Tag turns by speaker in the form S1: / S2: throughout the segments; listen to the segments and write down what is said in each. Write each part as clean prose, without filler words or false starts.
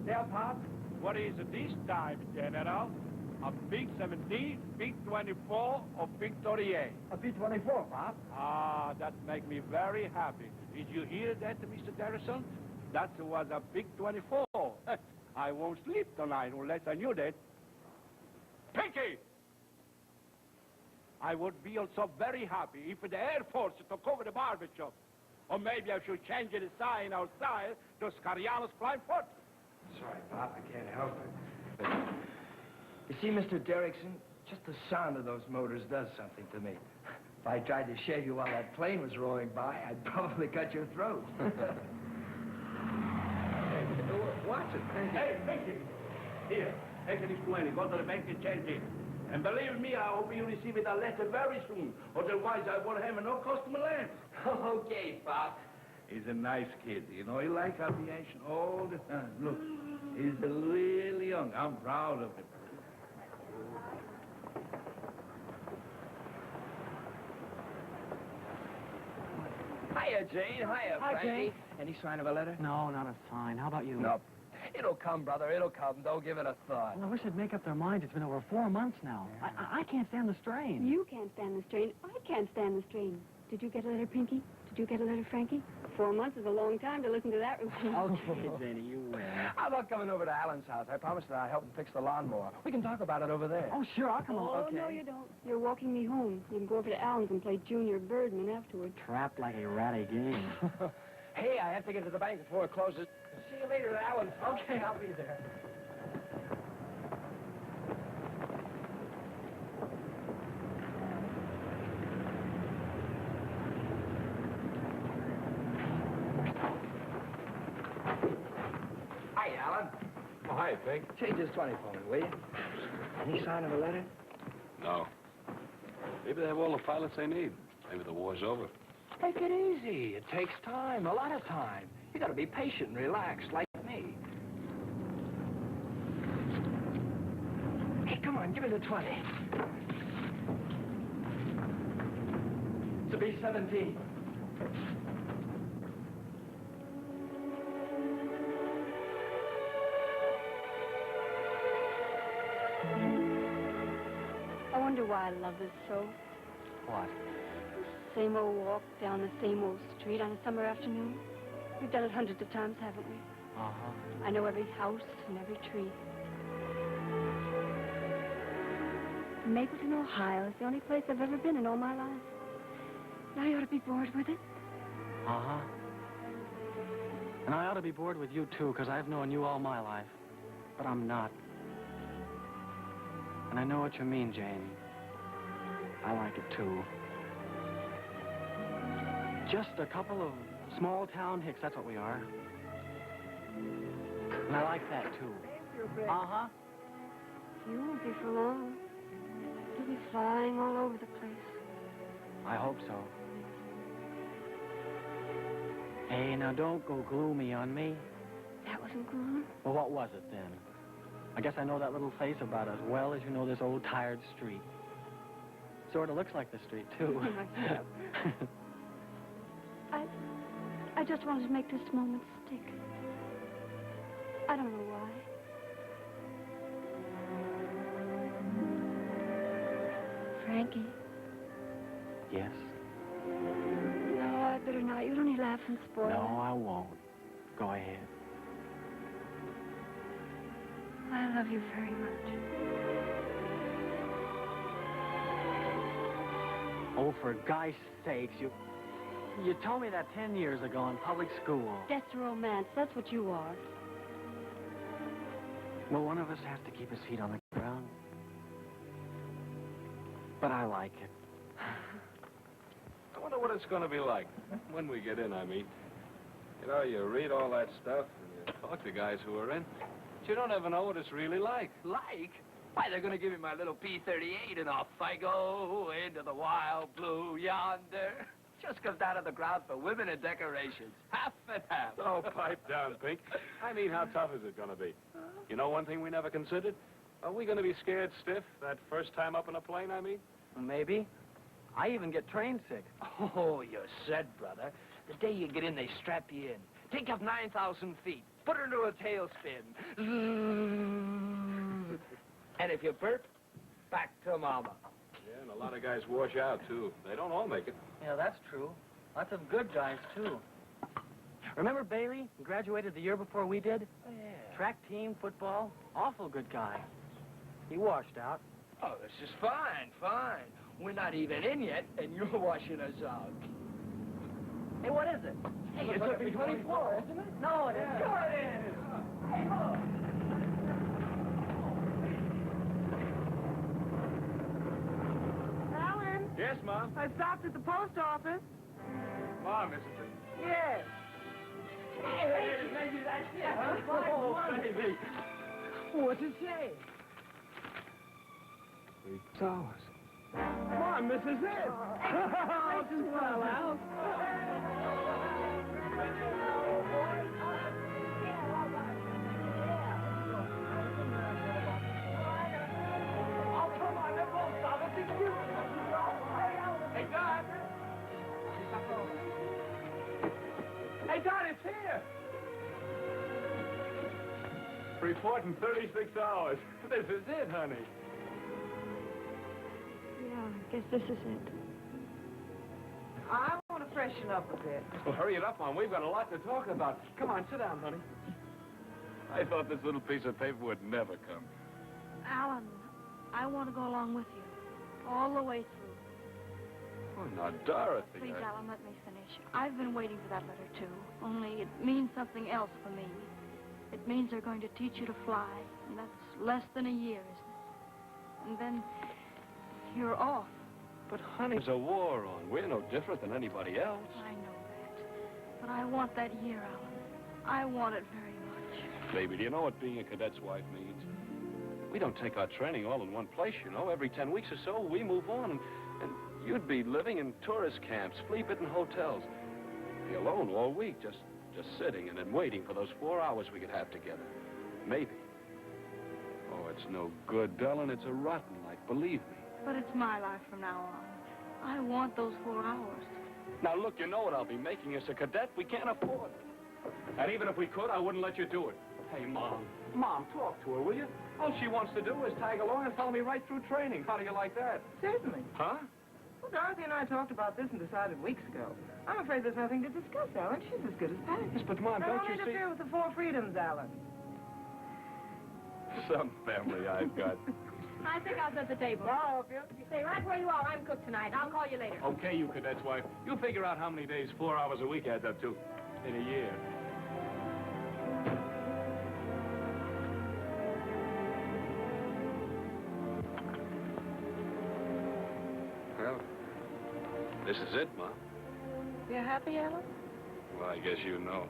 S1: There, Pop.
S2: What is it this time, General? A big 17, big 24, or big 38?
S1: A B-24, Pop.
S2: Ah, that makes me very happy. Did you hear that, Mr. Garrison? That was a big 24. I won't sleep tonight unless I knew that. Pinkie! I would be also very happy if the Air Force took over the barber shop. Or maybe I should change the sign outside to Scariano's Flying Foot.
S1: Sorry, Pop, I can't help it. But, you see, Mr. Derrickson, just the sound of those motors does something to me. If I tried to shave you while that plane was roaring by, I'd probably cut your throat. Hey, watch it, Pinkie.
S2: Hey, Pinkie! Here, take it explain it. Go to the bank and change it. And believe me, I hope you receive it a letter very soon. Otherwise, I won't have no customer land.
S1: Okay, Pop.
S2: He's a nice kid. You know, he likes aviation all the time. Look, he's really young. I'm proud of him.
S1: Hiya, Jane. Hiya,
S3: Hi,
S1: Frankie.
S3: Jane.
S1: Any sign of a letter?
S3: No, not a sign. How about you?
S1: No. It'll come, brother. It'll come. Don't give it a thought.
S3: Well, I wish they'd make up their minds. It's been over 4 months now. I can't stand the strain.
S4: You can't stand the strain. I can't stand the strain. Did you get a letter, Pinkie? Did you get a letter, Frankie? 4 months is a long time to listen to that routine.
S3: Okay, Janie, you win.
S1: How about coming over to Alan's house? I promised that I'd help him fix the lawnmower. We can talk about it over there.
S3: Oh, sure, I'll come over.
S4: Oh, no, you don't. You're walking me home. You can go over to Alan's and play Junior Birdman afterward.
S3: Trapped like a ratty game.
S1: Hey, I have to get to the bank before it closes. See you later at Alan's. Okay, I'll be there. Hi, Alan.
S5: Oh, hi, Pink.
S1: Change this 20 for me, will you? Any sign of a letter?
S5: No. Maybe they have all the pilots they need. Maybe the war's over.
S1: Take it easy. It takes time, a lot of time. You gotta be patient and relaxed, like me. Hey, come on, give me the 20. It's a B-17.
S4: I wonder why I love this so.
S3: What?
S4: Same old walk down the same old street on a summer afternoon. We've done it hundreds of times, haven't we?
S3: Uh-huh.
S4: I know every house and every tree. Mapleton, Ohio is the only place I've ever been in all my life. Now you ought to be bored with it.
S3: Uh-huh. And I ought to be bored with you, too, because I've known you all my life. But I'm not. And I know what you mean, Jane. I like it, too. Just a couple of small-town hicks, that's what we are. And I like that, too. Uh-huh.
S4: You won't be for long. You'll be flying all over the place.
S3: I hope so. Hey, now don't go gloomy on me.
S4: That wasn't gloom.
S3: Well, what was it then? I guess I know that little place about as well as you know this old tired street. Sort of looks like the street, too.
S4: I just wanted to make this moment stick. I don't know why. Frankie.
S3: Yes?
S4: No, I better not. You'll only laugh and spoil
S3: No, I won't. Go ahead.
S4: I love you very much.
S3: Oh, for God's sakes, you told me that 10 years ago in public school.
S4: That's romance. That's what you are.
S3: Well, one of us has to keep his feet on the ground. But I like it.
S5: I wonder what it's going to be like when we get in, I mean. You know, you read all that stuff and you talk to guys who are in, but you don't ever know what it's really like.
S1: Like? Why, they're gonna give me my little P-38 and off I go into the wild blue yonder. Just comes down to the ground for women and decorations. Half and half.
S5: Oh, pipe down, Pink. I mean, how tough is it going to be? You know one thing we never considered? Are we going to be scared stiff that first time up in a plane, I mean?
S3: Maybe. I even get train sick.
S1: Oh, you're set, brother. The day you get in, they strap you in. Take up 9,000 feet. Put her into a tailspin. And if you burp, back to mama.
S5: Yeah, and a lot of guys wash out, too. They don't all make it.
S3: Yeah, that's true. Lots of good guys, too. Remember Bailey? He graduated the year before we did?
S1: Oh, yeah.
S3: Track team, football. Awful good guy. He washed out.
S1: Oh, this is fine, fine. We're not even in yet, and you're washing us out.
S3: Hey, what is it?
S1: Hey, it's a B-24, isn't it?
S3: No, it isn't.
S1: Sure it is. Hey, look.
S4: Alan,
S5: Yes, Mom?
S4: I stopped at the post office.
S5: Mom, isn't it?
S4: Yes.
S1: Hey, maybe that's it. Oh, baby. What's it say? $3. Mom, this is it. Oh, this is well out. Oh, come on, that won't stop us. It's you. Hey, Don. Hey, Don, it's here.
S5: Report in 36 hours. This is it, honey.
S4: Yeah, I guess this is it.
S6: I want to freshen up a bit.
S5: Well, hurry it up, Mom. We've got a lot to talk about. Come on, sit down, honey. I thought this little piece of paper would never come.
S4: Alan, I want to go along with you. All the way through.
S5: Oh, now, Dorothy.
S4: Please, Alan, let me finish. I've been waiting for that letter, too. Only it means something else for me. It means they're going to teach you to fly. And that's less than a year, isn't it? And then you're off.
S5: But, honey, there's a war on. We're no different than anybody else.
S4: I know that. But I want that year, Alan. I want it very much.
S5: Baby, do you know what being a cadet's wife means? We don't take our training all in one place, you know. Every 10 weeks or so, we move on. And you'd be living in tourist camps, flea-bitten hotels. Be alone all week, just sitting and then waiting for those 4 hours we could have together. Maybe. Oh, it's no good, darling. It's a rotten life, believe me.
S4: But it's my life from now on. I want those 4 hours.
S5: Now, look, you know what I'll be making as a cadet. We can't afford it. And even if we could, I wouldn't let you do it. Hey, Mom. Mom, talk to her, will you? All she wants to do is tag along and follow me right through training. How do you like that?
S6: Certainly.
S5: Huh?
S6: Well, Dorothy and I talked about this and decided weeks ago. I'm afraid there's nothing to discuss, Alan. She's as good as packed.
S5: Yes, but, Mom,
S6: Now,
S5: don't
S6: don't
S5: you see...
S6: interfere with the 4 freedoms, Alan.
S5: Some family I've got.
S7: I think I'll set the table.
S6: I'll help you.
S7: Stay right where you are. I'm cook tonight. I'll call you later.
S5: Okay, you cadet's wife. You figure out how many days 4 hours a week adds up to in a year. Well, this is it, Mom.
S6: You happy, Alan?
S5: Well, I guess you know.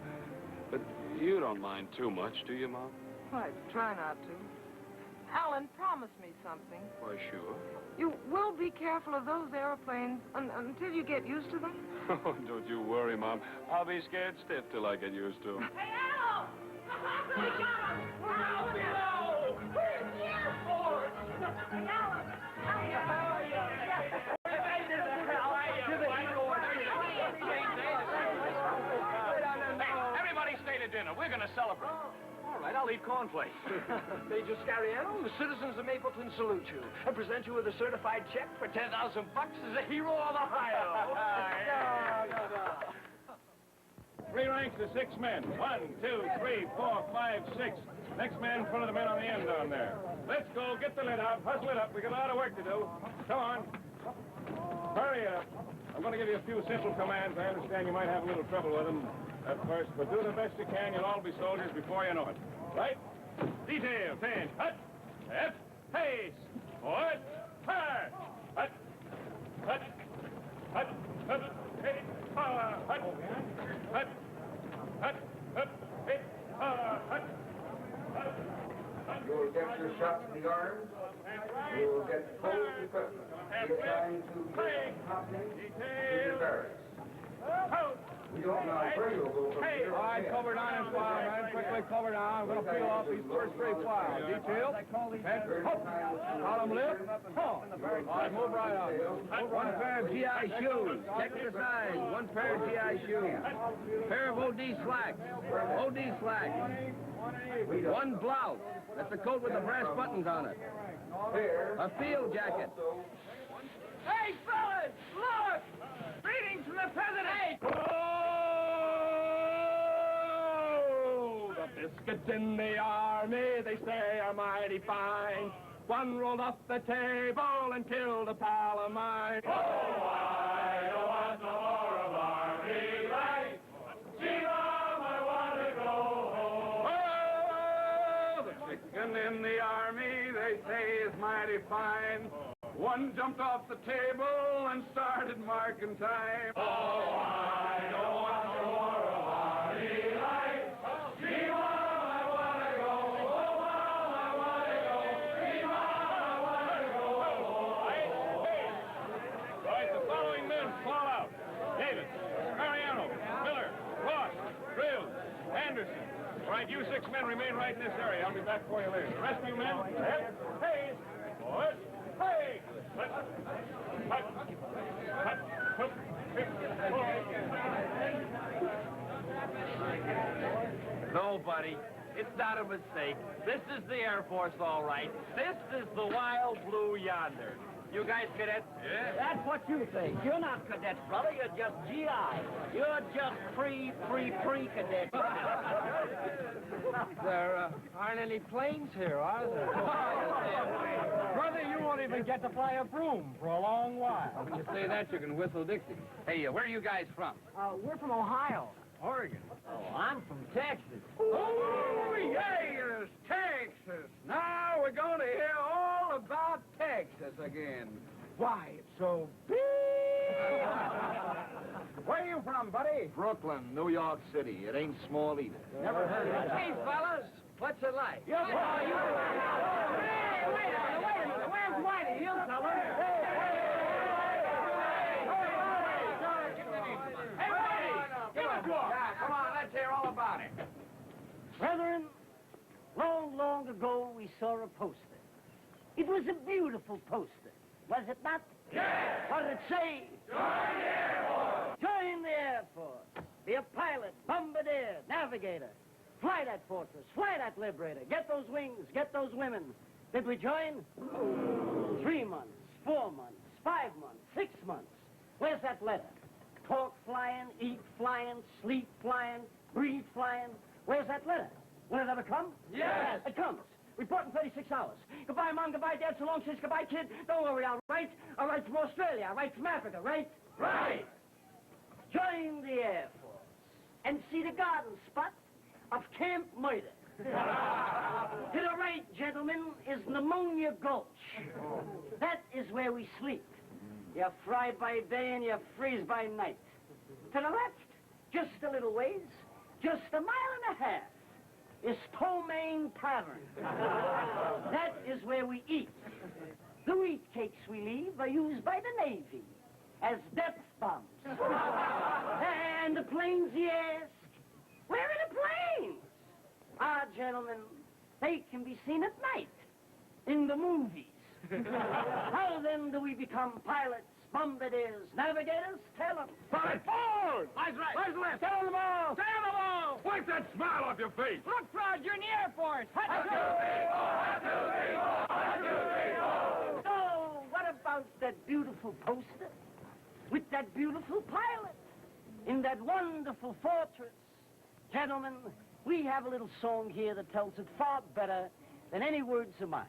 S5: But you don't mind too much, do you, Mom?
S6: I try not to. Alan, promise me something.
S5: Why, sure.
S6: You will be careful of those airplanes until you get used to them?
S5: Oh, don't you worry, Mom. I'll be scared stiff till I get used to them.
S7: Hey, Al! We got him! We're out below! Where's the airport? Hey, Alan!
S5: Everybody stay to dinner. We're going to celebrate. All right, I'll eat cornflakes.
S1: Major Scariano, the citizens of Mapleton salute you and present you with a certified check for $10,000 as a hero of Ohio.
S2: 3 ranks of 6 men. 1, 2, 3, 4, 5, 6. Next man in front of the men on the end down there. Let's go. Get the lid out. Hustle it up. We got a lot of work to do. Come on. Hurry up. I'm going to give you a few simple commands. I understand you might have a little trouble with them at first, but do the best you can. You'll all be soldiers before you know it. Right? Detail. Finish. Hut. Left. Pace. Forward. Hard. Hut. Hut. Hut. Hut. Hey. Hut. Hut. Hut. Hut. Hut. Hey. Hut.
S8: You'll get your shots in the arms. You'll get full equipment. You're trying to get happening to the barracks. We don't know where you'll go from here.
S2: All right, cover 9 and 5, man. Quick. halfway covered now. I'm going to peel off these first three files. Detail, head, hook, column lip, huh. All right, move right out.
S1: One pair of GI shoes. Check the size. One pair of GI shoes. Pair of OD slacks. OD slacks. One blouse. That's the coat with the brass buttons on it. A field jacket.
S7: Hey, fellas, look! Greetings from the President!
S2: Oh, the biscuits in the army, they say are mighty fine. One rolled off the table and killed a pal of mine. Oh, I don't want no more of army life. Gee, Mom, I want to go home. Oh, the chicken in the army, they say is mighty fine. One jumped off the table and started marking time. Oh, I don't want no more of army life. Gee, Mom, I want to go. Oh, Mom, I want to go. Gee, Mom, I want to go. Hey. All right, the following men fall out. David, Scariano, Miller, Ross, Crills, Anderson. All right, you 6 men remain right in this area. I'll be back for you later. The rest of you men, head, hey, boys. Hey!
S9: No, buddy. It's not a mistake. This is the Air Force, all right. This is the wild blue yonder. You guys cadets? Yeah.
S10: That's what you think. You're not cadets, brother. You're just GI. You're just pre-cadets.
S1: There aren't any planes here, are there?
S3: Brother, you won't even get to fly a broom for a long while.
S8: When you say that, you can whistle Dixie. Hey, where are you guys from?
S10: We're from Ohio.
S8: Oregon.
S10: Oh, I'm from Texas.
S8: Oh, yes, Texas. Now we're going to hear all about Texas again. Why, it's so big. Where are you from, buddy?
S1: Brooklyn, New York City. It ain't small either.
S8: Never heard of it. Hey, fellas, what's it like?
S10: Hey, wait a minute. Where's Whitey? He'll tell us.
S8: Come on, let's hear all about it.
S10: Brethren, long ago we saw a poster. It was a beautiful poster, was it not? Yes! What did it say? Join the Air Force! Join the Air Force! Be a pilot, bombardier, navigator. Fly that fortress, fly that liberator. Get those wings, get those women. Did we join? 3 months, 4 months, 5 months, 6 months. Where's that letter? Talk flying, eat flying, sleep flying, breathe flying. Where's that letter? Will it ever come? Yes! It comes. Report in 36 hours. Goodbye, Mom. Goodbye, Dad. So long, sis. Goodbye, kid. Don't worry, I'll write. I'll write from Australia. I'll write from Africa, right? Right! Join the Air Force and see the garden spot of Camp Murder. To the right, gentlemen, is Pneumonia Gulch. That is where we sleep. You fry by day and you freeze by night. To the left, just a little ways, just 1.5 miles, is Tomaine Tavern. That is where we eat. The wheat cakes we leave are used by the Navy as depth bombs. And the planes, you ask? Where are the planes? Ah, gentlemen, they can be seen at night in the movies. How then do we become pilots, bombardiers, navigators? Tell them.
S2: Right forward! Eyes right! Eyes left! Stay on the ball! Stay on the ball! Wipe that smile off your face!
S7: Look, Prod, you're in the Air Force.
S10: So, what about that beautiful poster with that beautiful pilot in that wonderful fortress? Gentlemen, we have a little song here that tells it far better than any words of mine.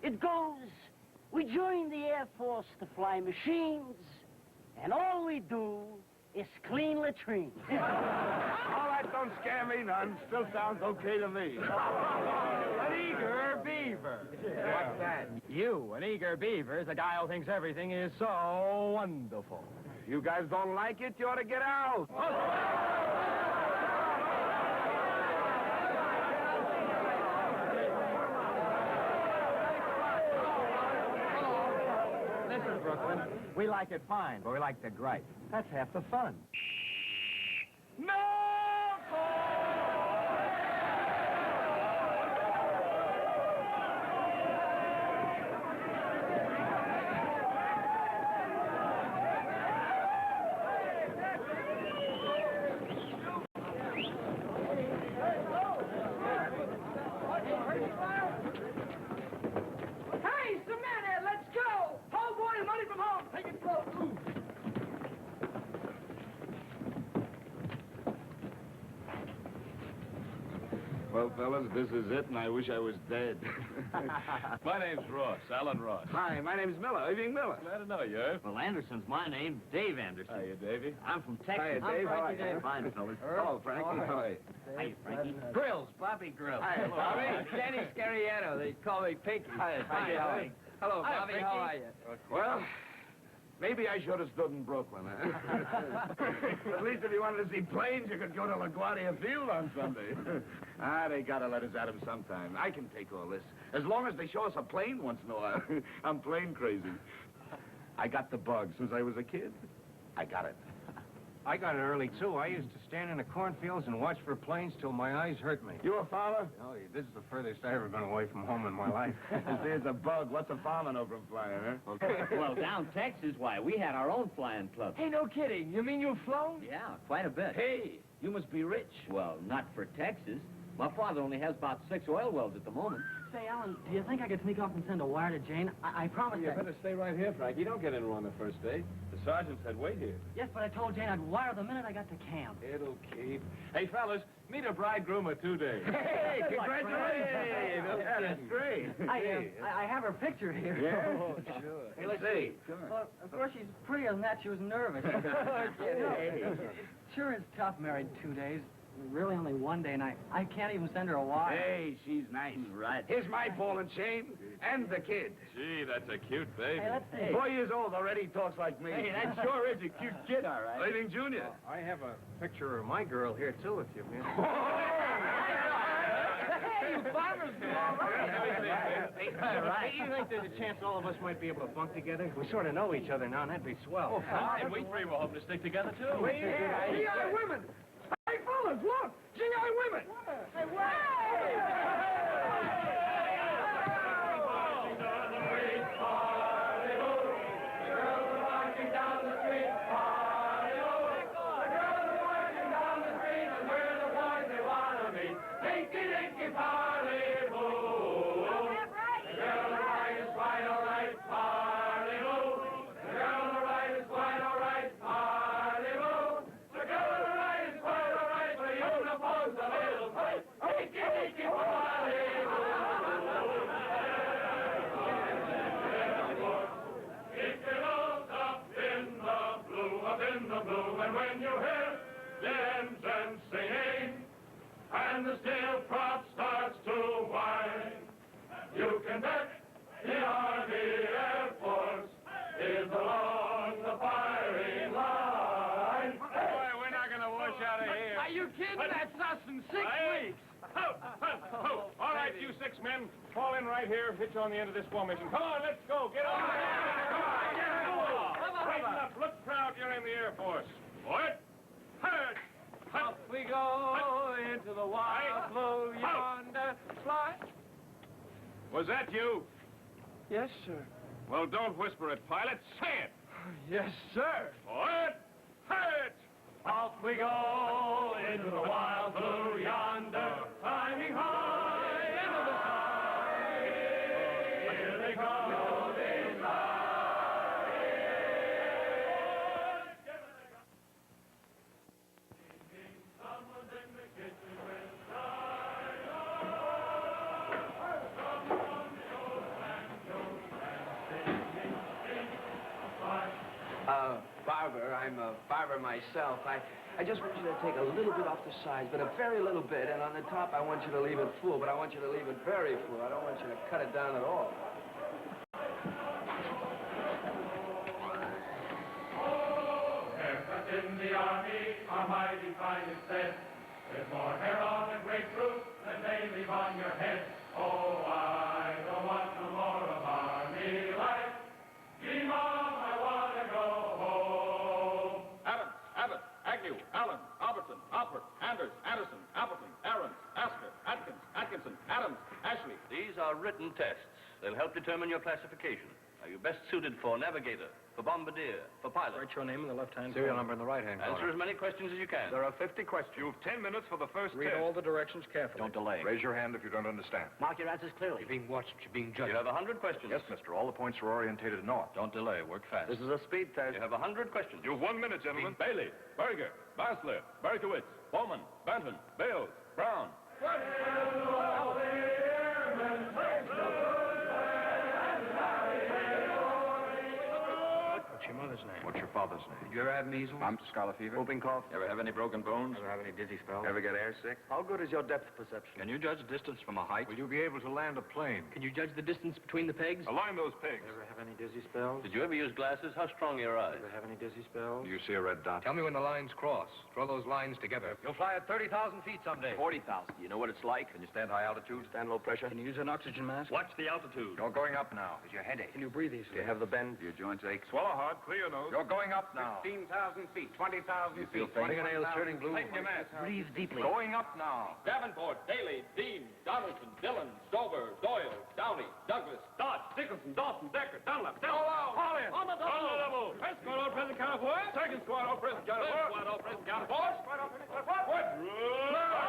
S10: It goes, we join the Air Force to fly machines, and all we do is clean latrines.
S2: All that don't scare me none. Still sounds okay to me.
S3: An eager beaver.
S8: What's that?
S3: You, an eager beaver, is a guy who thinks everything is so wonderful.
S2: You guys don't like it, you ought to get out.
S3: Listen, Brooklyn, we like it fine, but we like to gripe. That's half the fun.
S2: No!
S6: Hey, some men here, let's go! Homeboy, money from home. Take it slow, too.
S8: Well, fellas, this is it, and I wish I was dead.
S5: My name's Ross, Alan Ross.
S8: Hi, my name's Miller, Irving Miller.
S5: Glad to know you, Irv.
S9: Well, Anderson's my name. Dave Anderson.
S5: Hiya, Davy.
S9: I'm from Texas.
S8: Hiya, Dave. How are you?
S9: Fine, fellas.
S8: Hello, Frankie. How are you?
S9: Hiya, Frankie. Grills, Bobby Grills.
S8: Hi, Bobby.
S1: Danny Scariano. They call me Pinkie.
S8: Hi, Frankie. How are you?
S1: Hello,
S9: Hi,
S1: Bobby.
S9: Frankie.
S1: How are you?
S8: Well, maybe I should have stood in Brooklyn, huh? At least if you wanted to see planes, you could go to LaGuardia Field on Sunday. They gotta let us at him sometime. I can take all this. As long as they show us a plane once in a while. I'm plane crazy. I got the bug since I was a kid. I got it.
S11: I got it early, too. I used to stand in the cornfields and watch for planes till my eyes hurt me.
S8: You a farmer?
S11: Oh, this is the furthest I ever been away from home in my life.
S8: If there's a bug, what's a farmer know from flying, huh?
S9: Okay. Well, down Texas, why, we had our own flying club.
S1: Hey, no kidding. You mean you've flown?
S9: Yeah, quite a bit.
S1: Hey, you must be rich.
S9: Well, not for Texas. My father only has about 6 oil wells at the moment.
S3: Say, Alan, do you think I could sneak off and send a wire to Jane? I promise
S5: You
S3: I...
S5: better stay right here, Frankie. Don't get in on the first day. The sergeant said wait here.
S3: Yes, but I told Jane I'd wire the minute I got to camp.
S5: It'll keep. Hey, fellas, meet a bridegroom of 2 days.
S8: Hey, congratulations! Hey, that's great.
S3: I have her picture here.
S8: Yeah?
S1: Oh, sure.
S8: Hey, let's see.
S3: Well, of course, she's prettier than that. She was nervous. It sure is tough married 2 days. Really only 1 day, and I can't even send her a wire.
S8: Hey, she's nice.
S9: Right.
S8: Here's my ball and chain, and the kid.
S5: Gee, that's a cute baby.
S3: Hey, let's see.
S8: 4 years old, already talks like me.
S1: Hey, that sure is a cute kid, all right.
S8: Irving Jr.
S11: I have a picture of my girl here, too, if you mean.
S1: Hey, you farmers do all right.
S11: Hey, you think there's a chance all of us might be able to bunk together? We sort of know each other now, and that'd be swell.
S5: And we three were hoping to stick together, too.
S8: GI women. Hey, fellas, look. GI women.
S6: Hey, wow!
S7: And the steel prop starts to whine. You can bet the Army Air Force is along the firing line.
S5: Boy, we're not going to wash out of here.
S1: Are you kidding? That's us in 6 weeks.
S5: All right, you 6 men, fall in right here. Hitch on the end of this formation. Come on, let's go. Get on. Straighten up. Look proud you're in the Air Force. Forward. Hard.
S1: Up we go into the wild blue yonder fly.
S5: Was that you?
S1: Yes, sir.
S5: Well, don't whisper it, pilot. Say it.
S1: Yes, sir.
S5: Forward. Hard.
S7: Off we go into the wild blue yonder, climbing high into the sky. Here they come, they fly. Someone's in the kitchen with
S1: Barber, I'm a barber myself. I just want you to take a little bit off the sides, but a very little bit, and on the top I want you to leave it full, but I want you to leave it very full. I don't want you to cut it down at all.
S7: Haircuts in the Army are mighty fine instead. There's more hair on a grapefruit than they leave on your head. Oh, I don't want no more of Army life. Gee, Mom, I want to go home.
S5: Adams, Abbott, Agnew, Allen, Albertson, Alpert, Anders, Anderson, Appleton, Aarons, Asker, Atkins, Atkinson, Adams, Ashley.
S12: These are written tests. They'll help determine your classification.
S5: Are you best suited for navigator, for bombardier, for pilot?
S11: Write your name in the left-hand
S5: Serial
S11: number in the right-hand
S5: Answer as many questions as you can.
S8: There are 50 questions. You've 10 minutes for the first
S11: Read
S8: test.
S11: all the directions carefully.
S12: Don't delay.
S8: Raise your hand if you don't understand.
S10: Mark your answers clearly.
S11: You're being watched. You're being judged.
S5: You have 100 questions.
S12: Yes, mister. All the points are orientated north.
S5: Don't delay. Work fast.
S8: This is a speed test.
S5: You have 100 questions.
S8: You've 1 minute, gentlemen.
S2: Bailey, Berger, Basler, Berkowitz, Bowman, Benton, Bales, Brown.
S11: What's your mother's name?
S12: What's your father's name?
S11: Did you ever have measles?
S12: Mumps, scarlet fever?
S11: Whooping cough?
S12: Ever have any broken bones?
S11: Ever have any dizzy spells?
S12: Ever get air sick?
S1: How good is your depth perception?
S12: Can you judge distance from a height?
S8: Will you be able to land a plane?
S11: Can you judge the distance between the pegs?
S8: Align those pigs.
S11: Ever have any dizzy spells?
S5: Did you ever use glasses? How strong are your eyes?
S11: Ever have any dizzy spells?
S12: Do you see a red dot?
S11: Tell me when the lines cross. Draw those lines together.
S9: You'll fly at 30,000 feet someday.
S12: 40,000. You know what it's like? Can you stand high altitude? Stand low pressure?
S11: Can you use an oxygen mask?
S9: Watch the altitude.
S12: You're going up now. Is your headache?
S11: Can you breathe easily?
S12: Do you have the bend? Do your joints ache?
S8: Swallow hard, clear your nose.
S12: You're going up now.
S8: 15,000 feet, 20,000
S12: You feel faint?
S11: Fingernails turning blue.
S8: Tighten your mask.
S10: Breathe deeply.
S12: Going up now.
S2: Davenport, Daly, Dean, Donaldson, Dillon, Stover, Doyle, Downey, Douglas, Dodge, Dickinson, Dawson, Decker, Dunlap, All out! Haul in! On the double! First squad, all present, count of four. Second squad, all present, count of four. Third squad, all present, count of four. Squad, all present, count of four.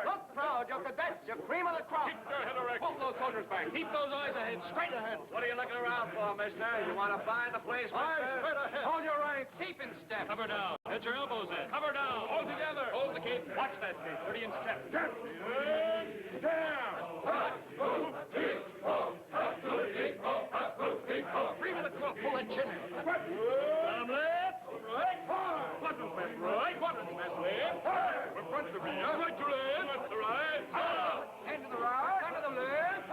S1: Look proud, you're cadets. You're cream of the crop.
S2: Keep your head erect. Pull those soldiers back. Keep those eyes ahead, straight ahead.
S9: What are you looking around for, mister? You want to find the place,
S2: Eyes
S9: mister?
S2: straight ahead. Hold your rank. Keep in step. Cover down. Hit your elbows in. Cover down. Hold together. Hold the cape. Watch that cape. 30 in step. Down. Cream of the crop. Pull that chin in. Arm left. Right. Button left. Right. Button left. Left. We're front to rear. Right to left. Left to right. Hand to the right. Hand to the left.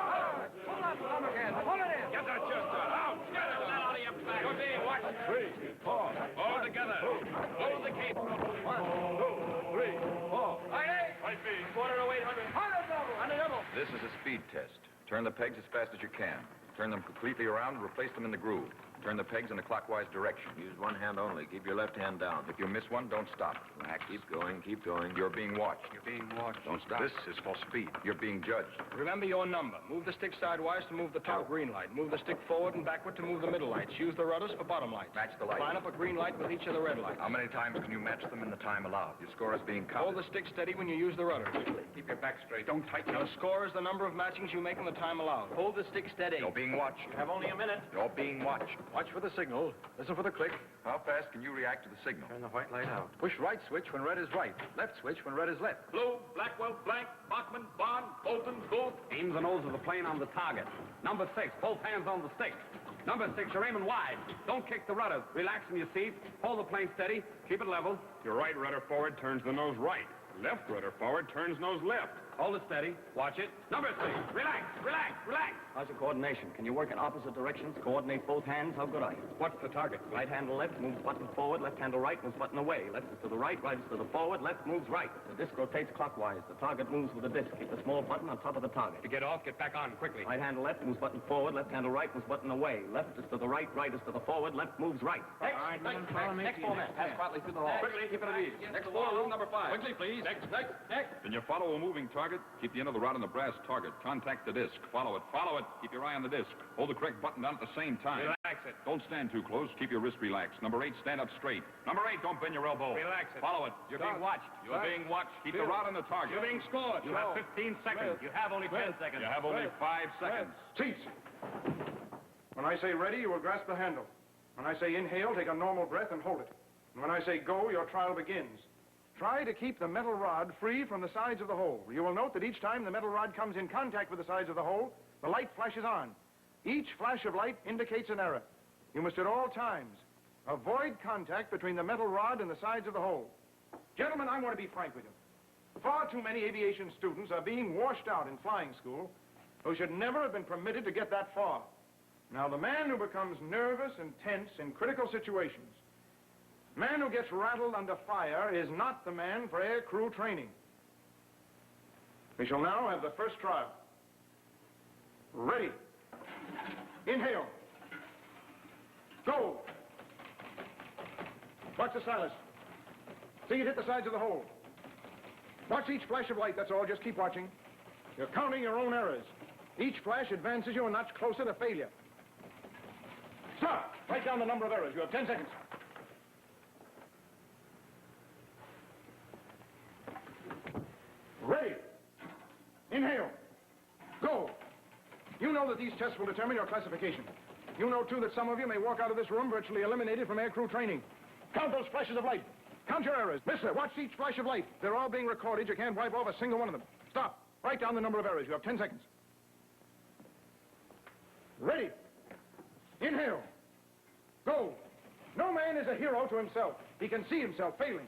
S2: Pull that arm again. Pull it in. Get that chest out. Out. Get it out of your back. You're being watched. 3, 4. All together. Hold the cape. 1, 2, 3, 4. Right feet. Quarter to 800. On the double.
S12: This is a speed test. Turn the pegs as fast as you can. Turn them completely around and replace them in the groove. Turn the pegs in a clockwise direction. Use one hand only. Keep your left hand down. If you miss one, don't stop. Relax. Keep going. Keep going. You're being watched.
S11: You're being watched.
S12: Don't stop. This is for speed. You're being judged.
S11: Remember your number. Move the stick sidewise to move the top green light. Move the stick forward and backward to move the middle lights. Use the rudders for bottom lights.
S12: Match the light.
S11: Line up a green light with each of the red lights.
S12: How many times can you match them in the time allowed? Your score is being counted.
S11: Hold the stick steady when you use the rudders.
S8: Keep your back straight. Don't tighten
S11: Your score is the number of matchings you make in the time allowed.
S9: Hold the stick steady.
S12: You're being watched.
S9: You have only a minute.
S12: You're being watched.
S11: Watch for the signal. Listen for the click.
S12: How fast can you react to the signal?
S11: Turn the white light out. Push right switch when red is right. Left switch when red is left.
S2: Blue, Blackwell, Blank, Bachman, Bond, Bolton, Booth.
S9: Aim the nose of the plane on the target. Number 6, both hands on the stick. Number 6, you're aiming wide. Don't kick the rudder. Relax in your seat. Hold the plane steady. Keep it level.
S8: Your right rudder forward turns the nose right. Left rudder forward turns nose left.
S9: Hold it steady. Watch it. Number 6, relax, relax, relax. How's your coordination? Can you work in opposite directions? Coordinate both hands? How good are you?
S11: What's the target?
S9: Right handle left moves button forward, left handle right moves button away. Left is to the right is to the forward, left moves right. The disc rotates clockwise. The target moves with the disc. Keep the small button on top of the target.
S11: To get off, get back on quickly.
S9: Right handle left moves button forward, left handle right moves button away. Left is to the right is to the forward, left moves right. Next 4 men. Pass quietly through the hall. Quickly, keep it at ease. Next 4, room number 5.
S2: Quickly, please. Next.
S8: Then you follow a moving target. Keep the end of the rod on the brass target. Contact the disc. Follow it. Keep your eye on the disc. Hold the correct button down at the same time.
S11: Relax it.
S8: Don't stand too close. Keep your wrist relaxed. Number 8, stand up straight. Number 8, don't bend your elbow.
S11: Relax it.
S8: Follow it.
S9: You're being watched.
S8: You're being watched. Keep the rod on the target.
S2: You're being scored.
S8: You have 15 seconds.
S9: You have only 10 seconds.
S8: You have only 5 seconds.
S13: Seats. When I say ready, you will grasp the handle. When I say inhale, take a normal breath and hold it. And when I say go, your trial begins. Try to keep the metal rod free from the sides of the hole. You will note that each time the metal rod comes in contact with the sides of the hole, the light flashes on. Each flash of light indicates an error. You must at all times avoid contact between the metal rod and the sides of the hole. Gentlemen, I want to be frank with you. Far too many aviation students are being washed out in flying school who should never have been permitted to get that far. Now, the man who becomes nervous and tense in critical situations, the man who gets rattled under fire, is not the man for air crew training. We shall now have the first trial. Ready. Inhale. Go. Watch the silence. See it hit the sides of the hole. Watch each flash of light, that's all. Just keep watching. You're counting your own errors. Each flash advances you a notch closer to failure. Stop! Write down the number of errors. You have 10 seconds. Ready. Inhale. Go. You know that these tests will determine your classification. You know, too, that some of you may walk out of this room virtually eliminated from aircrew training. Count those flashes of light. Count your errors. Mister, watch each flash of light. They're all being recorded. You can't wipe off a single one of them. Stop. Write down the number of errors. You have 10 seconds. Ready. Inhale. Go. No man is a hero to himself. He can see himself failing.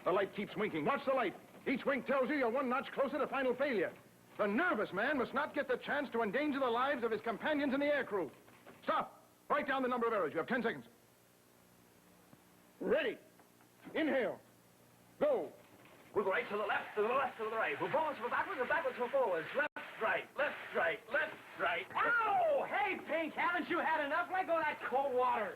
S13: The light keeps winking. Watch the light. Each wink tells you you're one notch closer to final failure. The nervous man must not get the chance to endanger the lives of his companions in the aircrew. Stop. Write down the number of errors. You have 10 seconds. Ready. Inhale. Go.
S9: We'll go right to the left, to the left, to the right. We'll forwards, we'll backwards, and backwards, we'll forwards. Left, right, left, right, left, right. Ow! Hey, Pink, haven't you had enough? Let go of that cold water.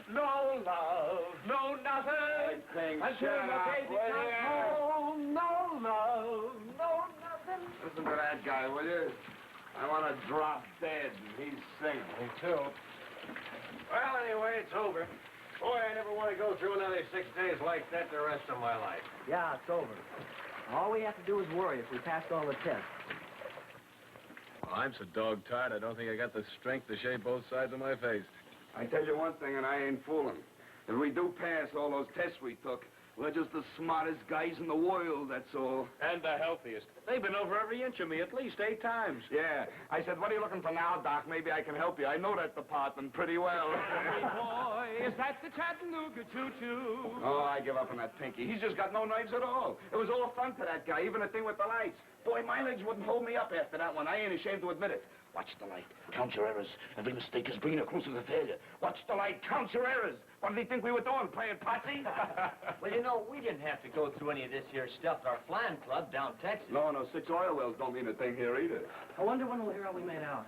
S9: No love, no nothing. Until the baby comes home. No love, no nothing.
S8: Listen to that guy, will you? I want to drop dead, and he's singing.
S11: Me too. Well, anyway, it's over. Boy, I never want to go through another 6 days like that the rest of my life.
S3: Yeah, it's over. All we have to do is worry if we passed all the tests.
S5: Well, I'm so dog-tired, I don't think I got the strength to shave both sides of my face.
S8: I tell you one thing, and I ain't fooling. If we do pass all those tests we took, we're just the smartest guys in the world, that's all.
S11: And the healthiest. They've been over every inch of me at least 8 times.
S8: Yeah. I said, what are you looking for now, Doc? Maybe I can help you. I know that department pretty well.
S2: Hey, boy, is that the Chattanooga choo-choo?
S8: Oh, I give up on that Pinkie. He's just got no nerves at all. It was all fun to that guy, even the thing with the lights. Boy, my legs wouldn't hold me up after that one. I ain't ashamed to admit it. Watch the light. Count your errors. Every mistake is bringing you closer to failure. Watch the light. Count your errors. What did he think we were doing, playing potsy?
S3: Well, you know, we didn't have to go through any of this here stuff at our flying club down Texas.
S8: No, 6 oil wells don't mean a thing here either.
S3: I wonder when we'll hear how we made out.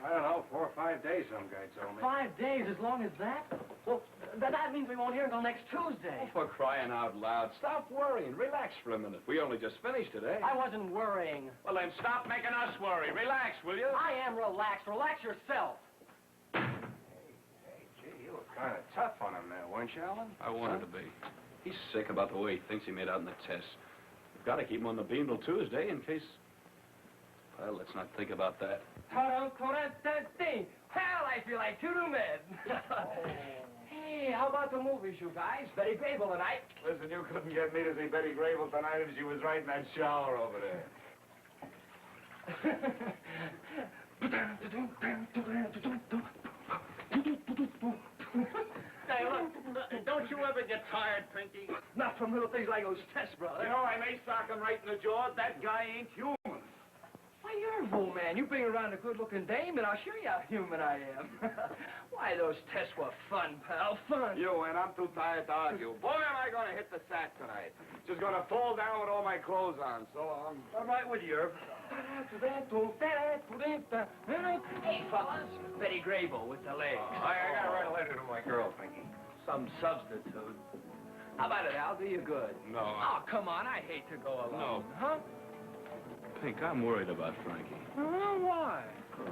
S11: I don't know, 4 or 5 days, some guy told me.
S3: 5 days, as long as that? Well, that means we won't hear until next Tuesday.
S5: Oh, for crying out loud. Stop worrying. Relax for a minute. We only just finished today.
S3: I wasn't worrying.
S5: Well, then stop making us worry. Relax, will you?
S3: I am relaxed. Relax yourself.
S11: Hey, gee, you were kind of tough on him there, weren't you, Alan?
S5: I wanted to be. He's sick about the way he thinks he made out in the test. We've got to keep him on the beam till Tuesday in case... Well, let's not think about that.
S3: Well, I feel like two new men. Hey, how about the movies, you guys? Betty Grable tonight.
S8: Listen, you couldn't get me to see Betty Grable tonight if she was right in that shower over there.
S3: Hey, look, don't you ever get tired, Pinkie? Not from little things like those tests, brother.
S8: You know, I may sock him right in the jaw. That guy ain't human.
S3: Why, you're a fool, man. You bring around a good-looking dame, and I'll show you how human I am. Why, those tests were fun, pal, fun.
S8: You and I'm too tired to argue. Boy, am I going to hit the sack tonight. Just going to fall down with all my clothes on. So long.
S3: All right with you, Irv. Hey, fellas. Betty Grable with the legs.
S11: I got to write a letter to my girl, Pinkie.
S3: Some substitute. How about it, Al? Do you good?
S5: No.
S3: Oh, come on. I hate to go alone.
S5: No.
S3: Huh?
S5: Pink, I'm worried about Frankie.
S3: Why?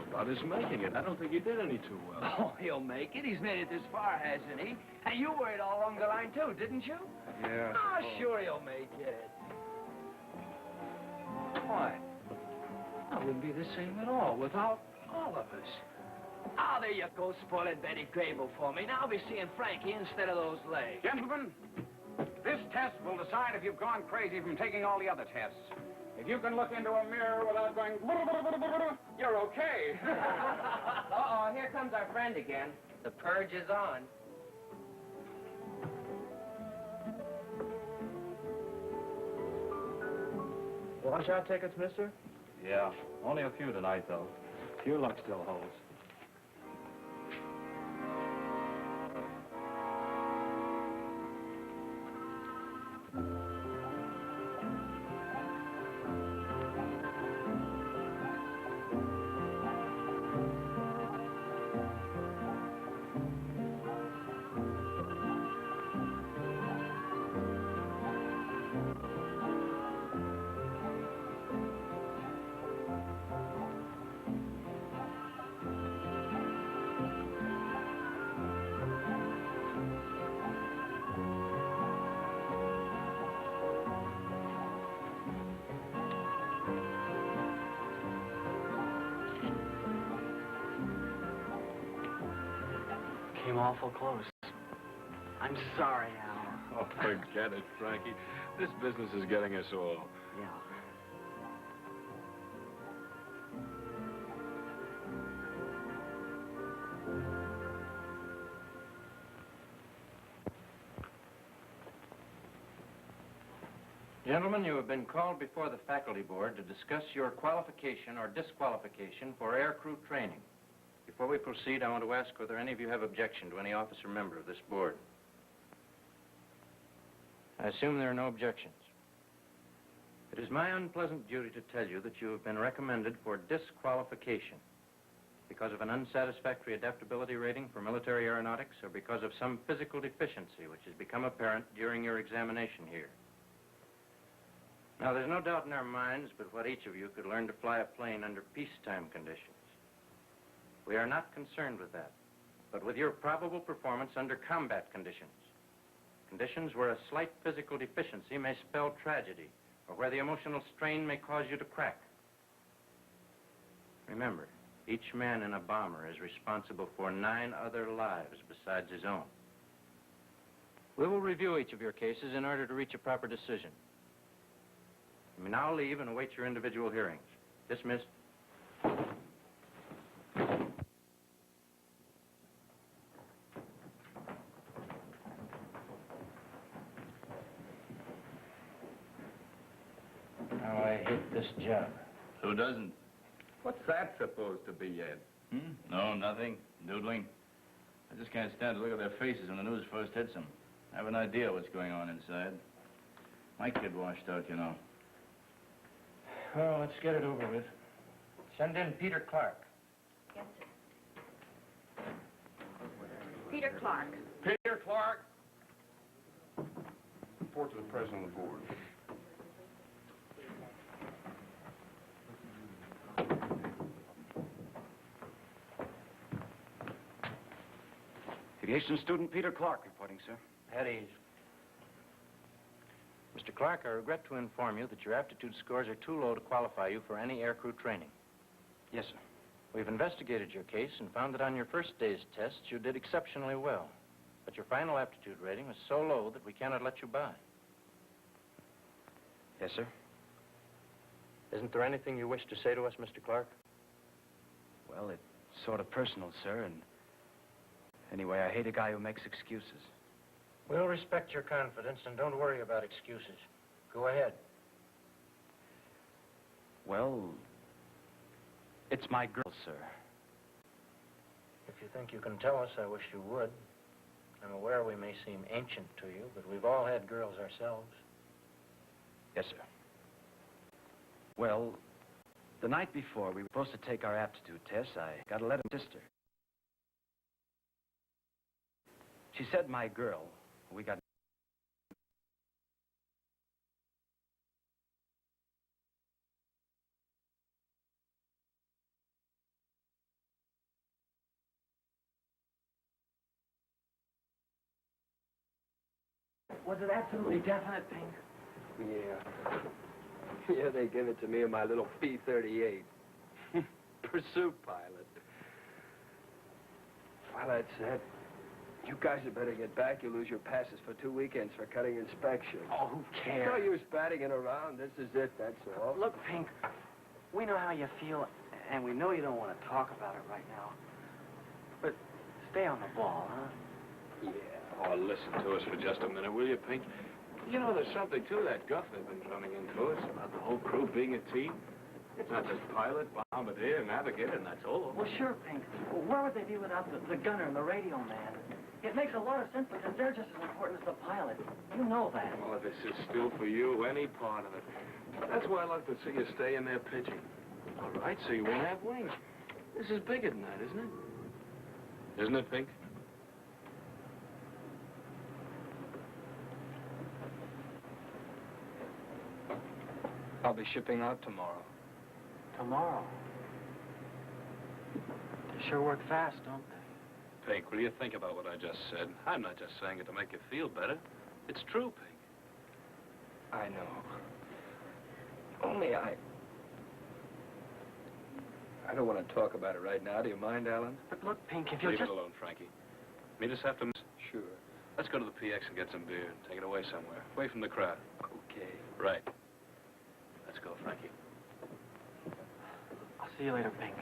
S5: About his making it. I don't think he did any too well.
S3: Oh, he'll make it. He's made it this far, hasn't he? And you worried all along the line, too, didn't you?
S11: Yeah.
S3: Oh, sure he'll make it. Why? I wouldn't be the same at all without all of us. Oh, there you go, spoiling Betty Grable for me. Now I'll be seeing Frankie instead of those legs.
S2: Gentlemen, this test will decide if you've gone crazy from taking all the other tests. If you can look into a mirror without going, you're okay.
S3: Uh-oh, here comes our friend again. The purge is on.
S1: Washout tickets, mister?
S14: Yeah, only a few tonight, though. Your luck still holds.
S3: awful close. I'm sorry, Al.
S5: Oh, forget it, Frankie. This business is getting us all.
S3: Yeah.
S14: Gentlemen, you have been called before the faculty board to discuss your qualification or disqualification for aircrew training. Before we proceed, I want to ask whether any of you have objection to any officer member of this board. I assume there are no objections. It is my unpleasant duty to tell you that you have been recommended for disqualification because of an unsatisfactory adaptability rating for military aeronautics or because of some physical deficiency which has become apparent during your examination here. Now, there's no doubt in our minds but what each of you could learn to fly a plane under peacetime conditions. We are not concerned with that, but with your probable performance under combat conditions. Conditions where a slight physical deficiency may spell tragedy, or where the emotional strain may cause you to crack. Remember, each man in a bomber is responsible for 9 other lives besides his own. We will review each of your cases in order to reach a proper decision. You may now leave and await your individual hearings. Dismissed. Now I hate this job.
S15: Who doesn't?
S14: What's that supposed to be, Ed?
S15: No, nothing. Doodling. I just can't stand to look at their faces when the news first hits them. I have an idea what's going on inside. My kid washed out, you know.
S14: Well, let's get it over with. Send in Peter Clark.
S16: Yes, sir. Peter Clark.
S2: Peter Clark. Report to the president of the board.
S17: Aviation student Peter Clark reporting, sir.
S14: At ease. Mr. Clark, I regret to inform you that your aptitude scores are too low to qualify you for any aircrew training.
S17: Yes, sir.
S14: We've investigated your case and found that on your first day's tests you did exceptionally well. But your final aptitude rating was so low that we cannot let you by.
S17: Yes, sir.
S14: Isn't there anything you wish to say to us, Mr. Clark?
S17: Well, it's sort of personal, sir, and anyway, I hate a guy who makes excuses.
S14: We'll respect your confidence and don't worry about excuses. Go ahead.
S17: Well, it's my girl, sir.
S14: If you think you can tell us, I wish you would. I'm aware we may seem ancient to you, but we've all had girls ourselves.
S17: Yes, sir. Well, the night before we were supposed to take our aptitude tests, I got a letter from my sister. She said my girl, we got...
S3: Was it absolutely definite, Pink?
S1: Yeah. Yeah, they gave it to me in my little P-38. Pursuit pilot. Well, that's it. You guys had better get back. You lose your passes for 2 weekends for cutting inspection.
S3: Oh, who cares?
S1: No use batting it around. This is it, that's all.
S3: Look, Pink, we know how you feel, and we know you don't want to talk about it right now. But stay on the ball, huh?
S5: Yeah. Oh, listen to us for just a minute, will you, Pink? You know, there's something to that guff they've been drumming into us about the whole crew being a team. It's not just pilot, bombardier, navigator, and that's all.
S3: Well, sure, Pink. Well, where would they be without the gunner and the radio man? It makes a lot of sense because they're just as important as the pilot. You know that.
S5: Oh, this is still for you, any part of it. That's why I like to see you stay in there pitching. All right, so you won't have wings. This is bigger than that, isn't it? Isn't it, Pink?
S1: I'll be shipping out tomorrow.
S3: Tomorrow? They sure work fast, don't they?
S5: Pink, will you think about what I just said? I'm not just saying it to make you feel better. It's true, Pink.
S1: I know. Only I don't want to talk about it right now. Do you mind, Alan?
S3: But look, Pink, if you'll
S5: Leave
S3: just...
S5: it alone, Frankie. Meet us after...
S17: Sure.
S5: Let's go to the PX and get some beer and take it away somewhere. Away from the crowd.
S17: Okay.
S5: Right. Let's go, Frankie.
S3: I'll see you later, Pink.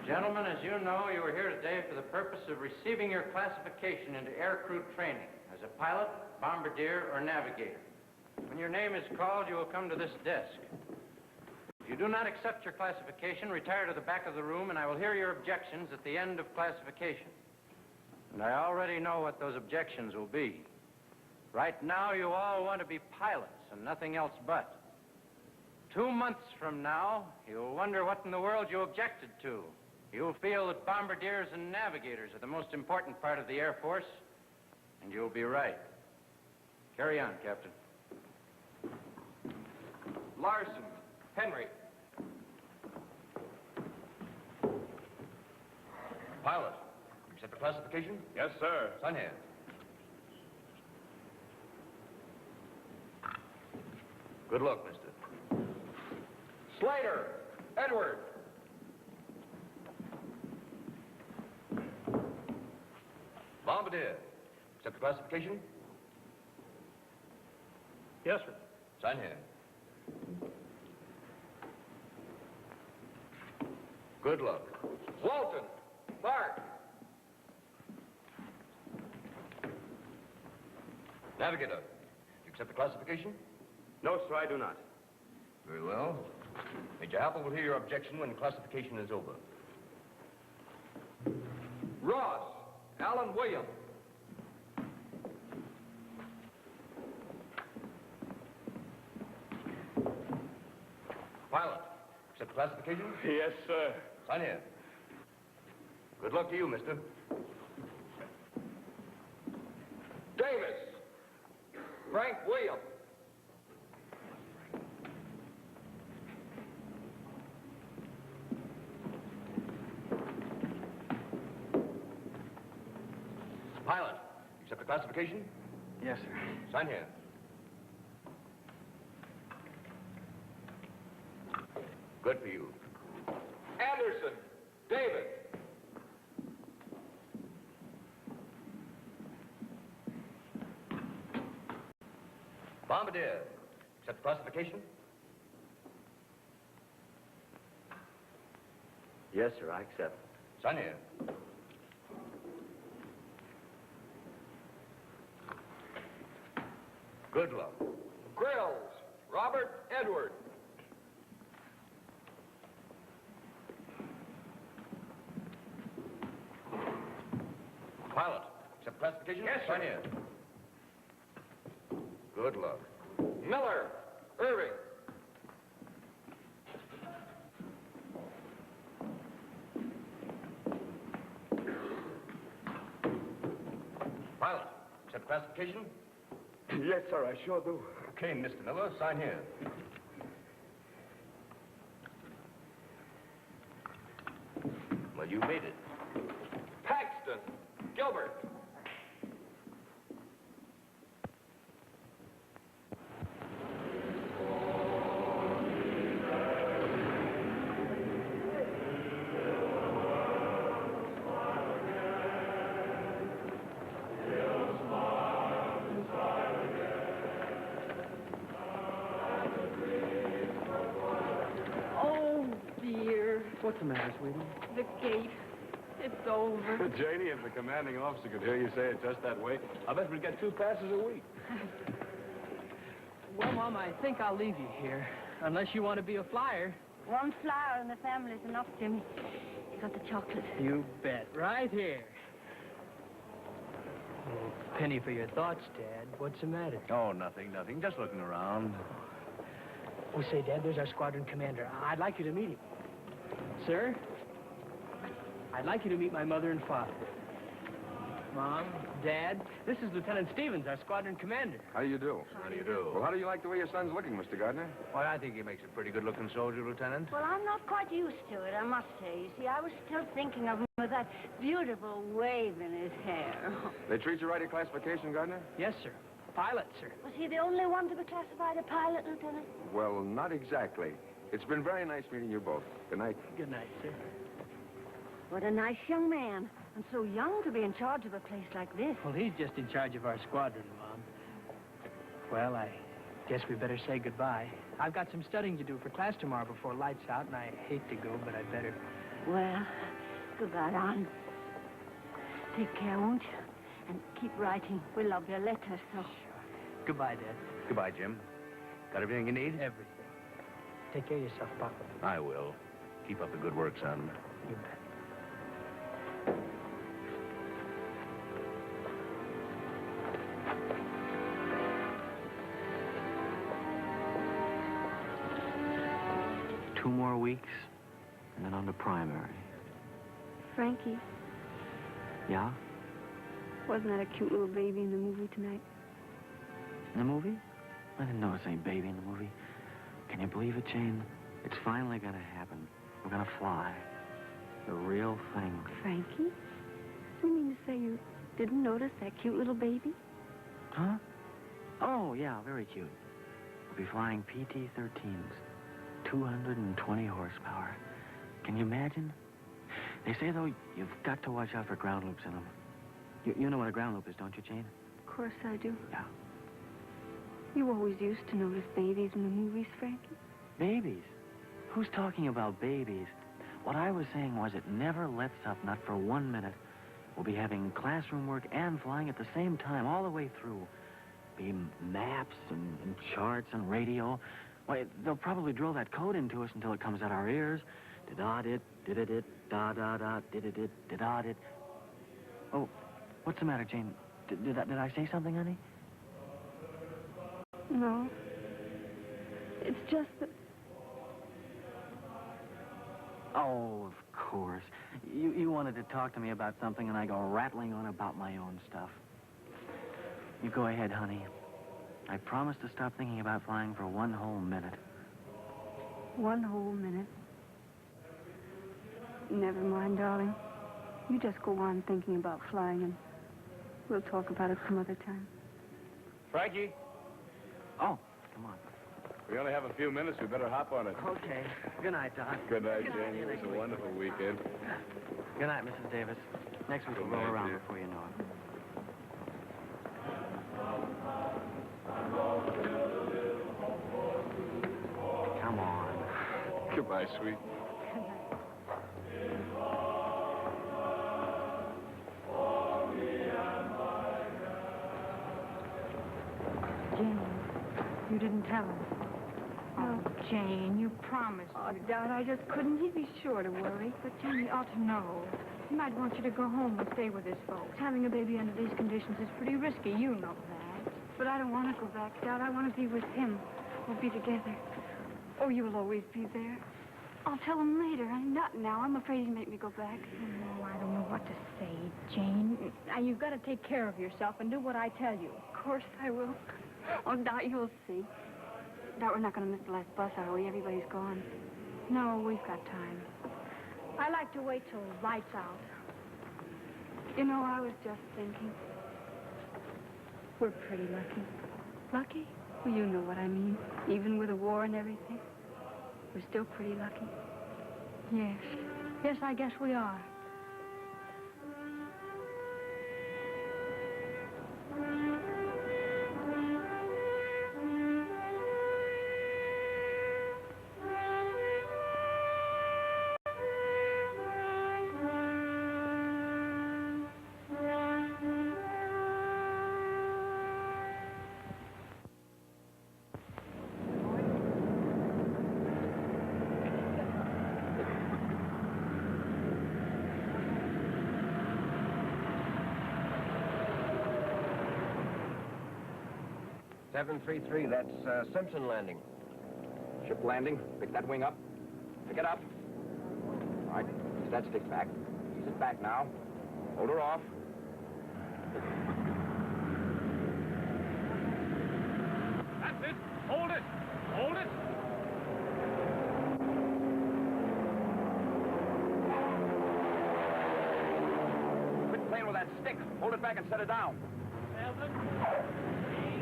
S14: Gentlemen, as you know, you are here today for the purpose of receiving your classification into aircrew training as a pilot, bombardier, or navigator. When your name is called, you will come to this desk. If you do not accept your classification, retire to the back of the room, and I will hear your objections at the end of classification. And I already know what those objections will be. Right now, you all want to be pilots and nothing else but. 2 months from now, you'll wonder what in the world you objected to. You'll feel that bombardiers and navigators are the most important part of the Air Force, and you'll be right. Carry on, Captain.
S12: Larson, Henry. Pilot, accept the classification?
S13: Yes, sir.
S12: Sign here. Good luck, mister. Slater, Edward. Bombardier, accept the classification?
S13: Yes, sir.
S12: Sign here. Good luck. Walton, Clark. Navigator, you accept the classification?
S11: No, sir, I do not.
S12: Very well. Major Halper will hear your objection when classification is over. Ross, Alan Williams. Pilot, accept the classification?
S13: Yes, sir.
S12: Sign here. Good luck to you, mister. Davis, Frank Williams. Pilot, you accept the classification?
S3: Yes, sir.
S12: Sign here. Good for you. Anderson, David. Bombardier, accept the classification?
S11: Yes, sir, I accept.
S12: Sign here. Good luck. Crills, Robert Edward. Pilot, accept classification?
S11: Yes, sir.
S12: Sign here. Good luck. Miller, Irving. Pilot, accept classification?
S13: Yes, sir, I sure do.
S12: Okay, Mr. Miller, sign here. Well, you made it. Paxton, Gilbert.
S3: What's the matter, sweetie?
S4: The gate. It's over.
S13: Janie, if the commanding officer could hear you say it just that way, I bet we'd get 2 passes a week.
S3: Well, Mom, I think I'll leave you here. Unless you want to be a flyer.
S10: One flower in the family's enough, Jimmy. You got the chocolate.
S3: You bet. Right here. Oh, penny for your thoughts, Dad. What's the matter?
S11: Oh, nothing. Just looking around.
S3: Oh, say, Dad, there's our squadron commander. I'd like you to meet him. Sir, I'd like you to meet my mother and father. Mom, Dad, this is Lieutenant Stevens, our squadron commander.
S12: How do you do?
S11: How do you do?
S12: Well, how do you like the way your son's looking, Mr. Gardner?
S11: Well, I think he makes a pretty good-looking soldier, Lieutenant.
S10: Well, I'm not quite used to it, I must say. You see, I was still thinking of him with that beautiful wave in his hair.
S12: They treat you right at classification, Gardner?
S3: Yes, sir. Pilot, sir.
S10: Was he the only one to be classified a pilot, Lieutenant?
S12: Well, not exactly. It's been very nice meeting you both. Good night.
S3: Good night, sir.
S10: What a nice young man. And so young to be in charge of a place like this.
S3: Well, he's just in charge of our squadron, Mom. Well, I guess we better say goodbye. I've got some studying to do for class tomorrow before lights out, and I hate to go, but I better.
S10: Well, goodbye, Ron. Take care, won't you? And keep writing. We love your letters, so.
S3: Sure. Goodbye, Dad.
S11: Goodbye, Jim. Got everything you need?
S3: Everything. Take care of yourself, Papa.
S11: I will. Keep up the good work, son.
S3: You bet.
S17: Two more weeks, and then on to primary.
S4: Frankie,
S17: Yeah?
S4: wasn't that a cute little baby in the movie tonight?
S17: In the movie? I didn't notice any baby in the movie. Can you believe it, Jane? It's finally gonna happen. We're gonna fly. The real thing.
S4: Frankie? You mean to say you didn't notice that cute little baby?
S17: Huh? Oh, yeah, very cute. We'll be flying PT-13s. 220 horsepower. Can you imagine? They say, though, you've got to watch out for ground loops in them. You know what a ground loop is, don't you, Jane?
S4: Of course I do.
S17: Yeah.
S4: You always used to notice babies in the movies, Frankie.
S17: Babies? Who's talking about babies? What I was saying was it never lets up, not for 1 minute. We'll be having classroom work and flying at the same time, all the way through. Be maps and charts and radio. Why, they'll probably drill that code into us until it comes out our ears. Da-da-dit, did-a-dit, da-da-da, did-a-dit, da-da-dit. Oh, what's the matter, Jane? Did I say something, honey?
S4: No. It's just that...
S17: Oh, of course. You wanted to talk to me about something, and I go rattling on about my own stuff. You go ahead, honey. I promise to stop thinking about flying for 1 whole minute.
S4: 1 whole minute. Never mind, darling. You just go on thinking about flying, and we'll talk about it some other time.
S11: Frankie,
S17: Oh, come on.
S11: we only have a few minutes. We better hop on it.
S17: Okay. Good night, Doc.
S11: Good night,
S17: Good
S11: Jane.
S17: night.
S11: It was a wonderful weekend.
S17: Good night, Mrs. Davis. Next week
S11: Good
S17: will roll
S11: night,
S17: around
S11: dear.
S17: before you know it. Come on.
S11: Goodbye, sweet.
S4: Jane, you didn't tell us.
S18: Oh, Jane, you promised.
S4: Oh, Dad, I just couldn't. He'd be sure to worry.
S18: But Jane, you ought to know. He might want you to go home and stay with his folks. Having a baby under these conditions is pretty risky. You know that.
S4: But I don't want to go back, Dad. I want to be with him. We'll be together. Oh, you'll always be there. I'll tell him later. Not now. I'm afraid he'd make me go back.
S18: Oh, I don't know what to say, Jane. Now, you've got to take care of yourself and do what I tell you.
S4: Of course I will. Oh, Dot, you'll see. Dot, we're not going to miss the last bus, are we? Everybody's gone.
S18: No, we've got time. I like to wait till lights out.
S4: You know, I was just thinking. We're pretty lucky. Lucky? Well, you know what I mean. Even with the war and everything, we're still pretty lucky.
S18: Yes. Yes, I guess we are.
S11: 733, that's Simpson landing.
S12: Ship landing. Pick that wing up. Pick it up. All right. Ease that stick back. Ease it back now. Hold her off.
S2: That's it. Hold it. Hold it.
S12: Quit playing with that stick. Hold it back and set it down.
S3: 7, 8.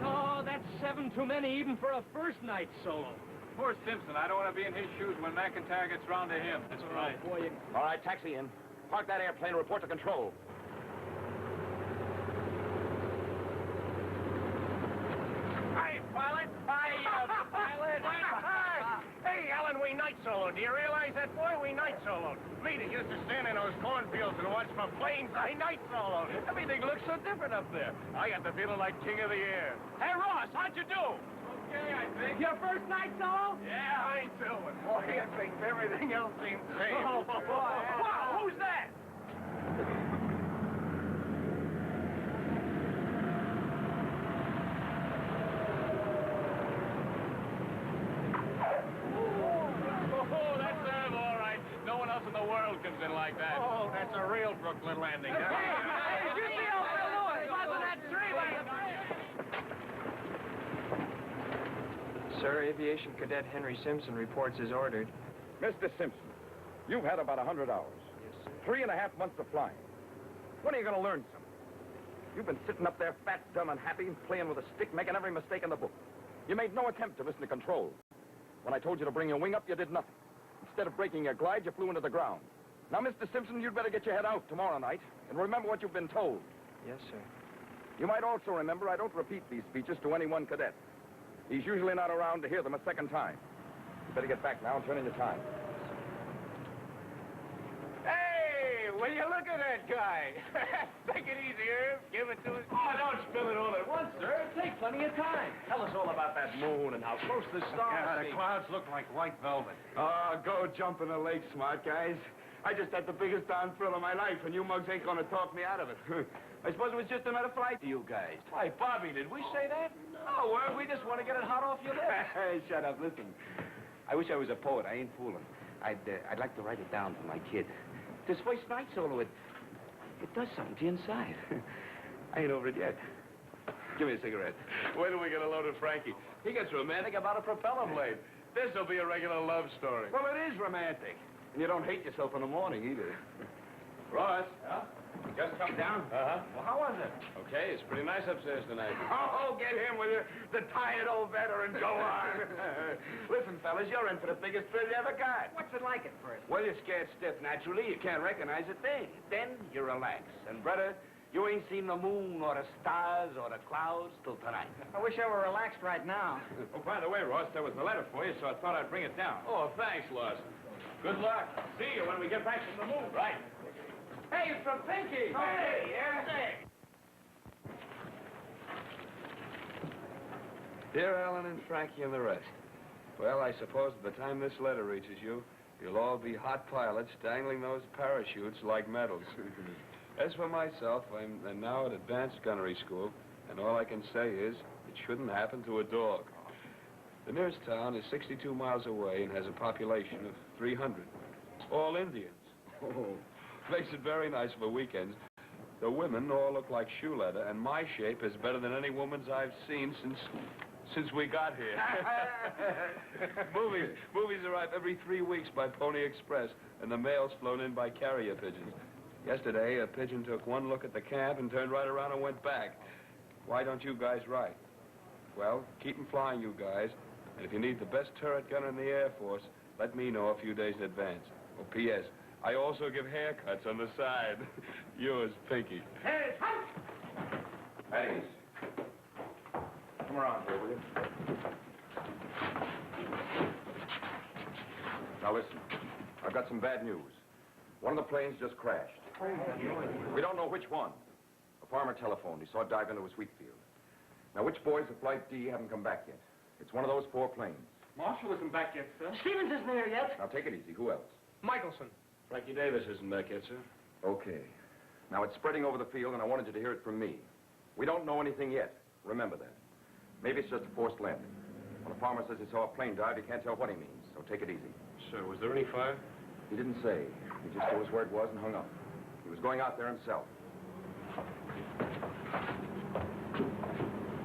S3: Oh, that's 7 too many, even for a first night solo.
S5: Poor Simpson. I don't want to be in his shoes when McIntyre gets round to him. That's right.
S3: Boy,
S12: All right, taxi in. Park that airplane and report to control.
S11: Hi, pilot. Hi, pilot. Hey, Alan, we night soloed. Do you realize that, boy? We night soloed. Me that used to stand in those cornfields and watch for planes, I night soloed. Everything looks so different up there. I got the feeling like king of the air. Hey, Ross, how'd you do? Okay, I think.
S3: your first night solo?
S11: Yeah, I ain't doing. Boy, I think everything else seems same.
S3: Oh, boy.
S11: Wow, who's that?
S5: Oh, that's them, all right. No one else in the world comes in like that.
S11: Oh, that's a real Brooklyn landing.
S3: Hey, did you see old Phil Lewis buzzing that tree like a...
S1: Sir, Aviation Cadet Henry Simpson reports as ordered.
S12: Mr. Simpson, you've had about 100 hours.
S1: Yes, sir.
S12: 3.5 months of flying. When are you going to learn something? You've been sitting up there fat, dumb, and happy, playing with a stick, making every mistake in the book. You made no attempt to listen to control. When I told you to bring your wing up, you did nothing. Instead of breaking your glide, you flew into the ground. Now, Mr. Simpson, you'd better get your head out tomorrow night and remember what you've been told.
S1: Yes, sir.
S12: You might also remember I don't repeat these speeches to any one cadet. He's usually not around to hear them a second time. You better get back now and turn in your time.
S11: Hey, will you look at that guy? Take it easy, Irv. Give it to us.
S9: Oh, don't spill it all at once, sir. Take plenty of time. Tell us all about that moon and how close the stars
S11: Yeah, the
S9: seem.
S11: clouds look like white velvet.
S8: Oh, go jump in the lake, smart guys. I just had the biggest darn thrill of my life, and you mugs ain't gonna talk me out of it. I suppose it was just another flight to you guys.
S9: Why, Bobby, did we say that? No, we just want to get it hot off your lips.
S8: Hey, shut up. Listen, I wish I was a poet. I ain't fooling. I'd like to write it down for my kid. This first night solo, it does something to you inside. I ain't over it yet. Give me a cigarette.
S5: Wait till we get a load of Frankie. He gets romantic about a propeller blade. This'll be a regular love story.
S8: Well, it is romantic. And you don't hate yourself in the morning, either.
S5: Ross?
S8: Yeah? Just come down.
S5: Uh-huh.
S8: Well, how was it?
S5: Okay, it's pretty nice upstairs tonight.
S8: Oh, get him with the tired old veteran. Go on. Listen, fellas, you're in for the biggest thrill you ever got.
S3: What's it like at first?
S8: Well, you're scared stiff, naturally. You can't recognize a thing. Then you relax. And, brother, you ain't seen the moon or the stars or the clouds till tonight.
S3: I wish I were relaxed right now.
S5: Oh, by the way, Ross, there was a letter for you, so I thought I'd bring it down. Oh, thanks, Ross. Good luck. See you when we get back from the moon. Right.
S3: Hey, it's from Pinkie.
S11: Hey, yes.
S5: Dear Alan and Frankie and the rest. Well, I suppose by the time this letter reaches you, you'll all be hot pilots dangling those parachutes like medals. As for myself, I'm now at advanced gunnery school, and all I can say is it shouldn't happen to a dog. The nearest town is 62 miles away and has a population of 300. All Indians. Oh, makes it very nice for weekends. The women all look like shoe leather, and my shape is better than any woman's I've seen since we got here. Movies arrive every 3 weeks by Pony Express, and the mail's flown in by carrier pigeons. Yesterday, a pigeon took one look at the camp and turned right around and went back. Why don't you guys write? Well, keep 'em flying, you guys. And if you need the best turret gunner in the Air Force, let me know a few days in advance. Oh, P.S. I also give haircuts on the side. Yours, Pinkie.
S11: Hey,
S12: Hey. Come around here, will you? Now, listen. I've got some bad news. One of the planes just crashed. We don't know which one. A farmer telephoned. He saw it dive into his wheat field. Now, which boys of Flight D haven't come back yet? It's one of those 4 planes.
S3: Marshall isn't back yet, sir. Stevens isn't here yet.
S12: Now, take it easy. Who else?
S3: Michelson.
S5: Frankie Davis isn't back yet, sir.
S12: Okay. Now, it's spreading over the field, and I wanted you to hear it from me. We don't know anything yet. Remember that. Maybe it's just a forced landing. When a farmer says he saw a plane dive, you can't tell what he means, so take it easy.
S5: Sir, was there any fire?
S12: He didn't say. He just told us where it was and hung up. He was going out there himself.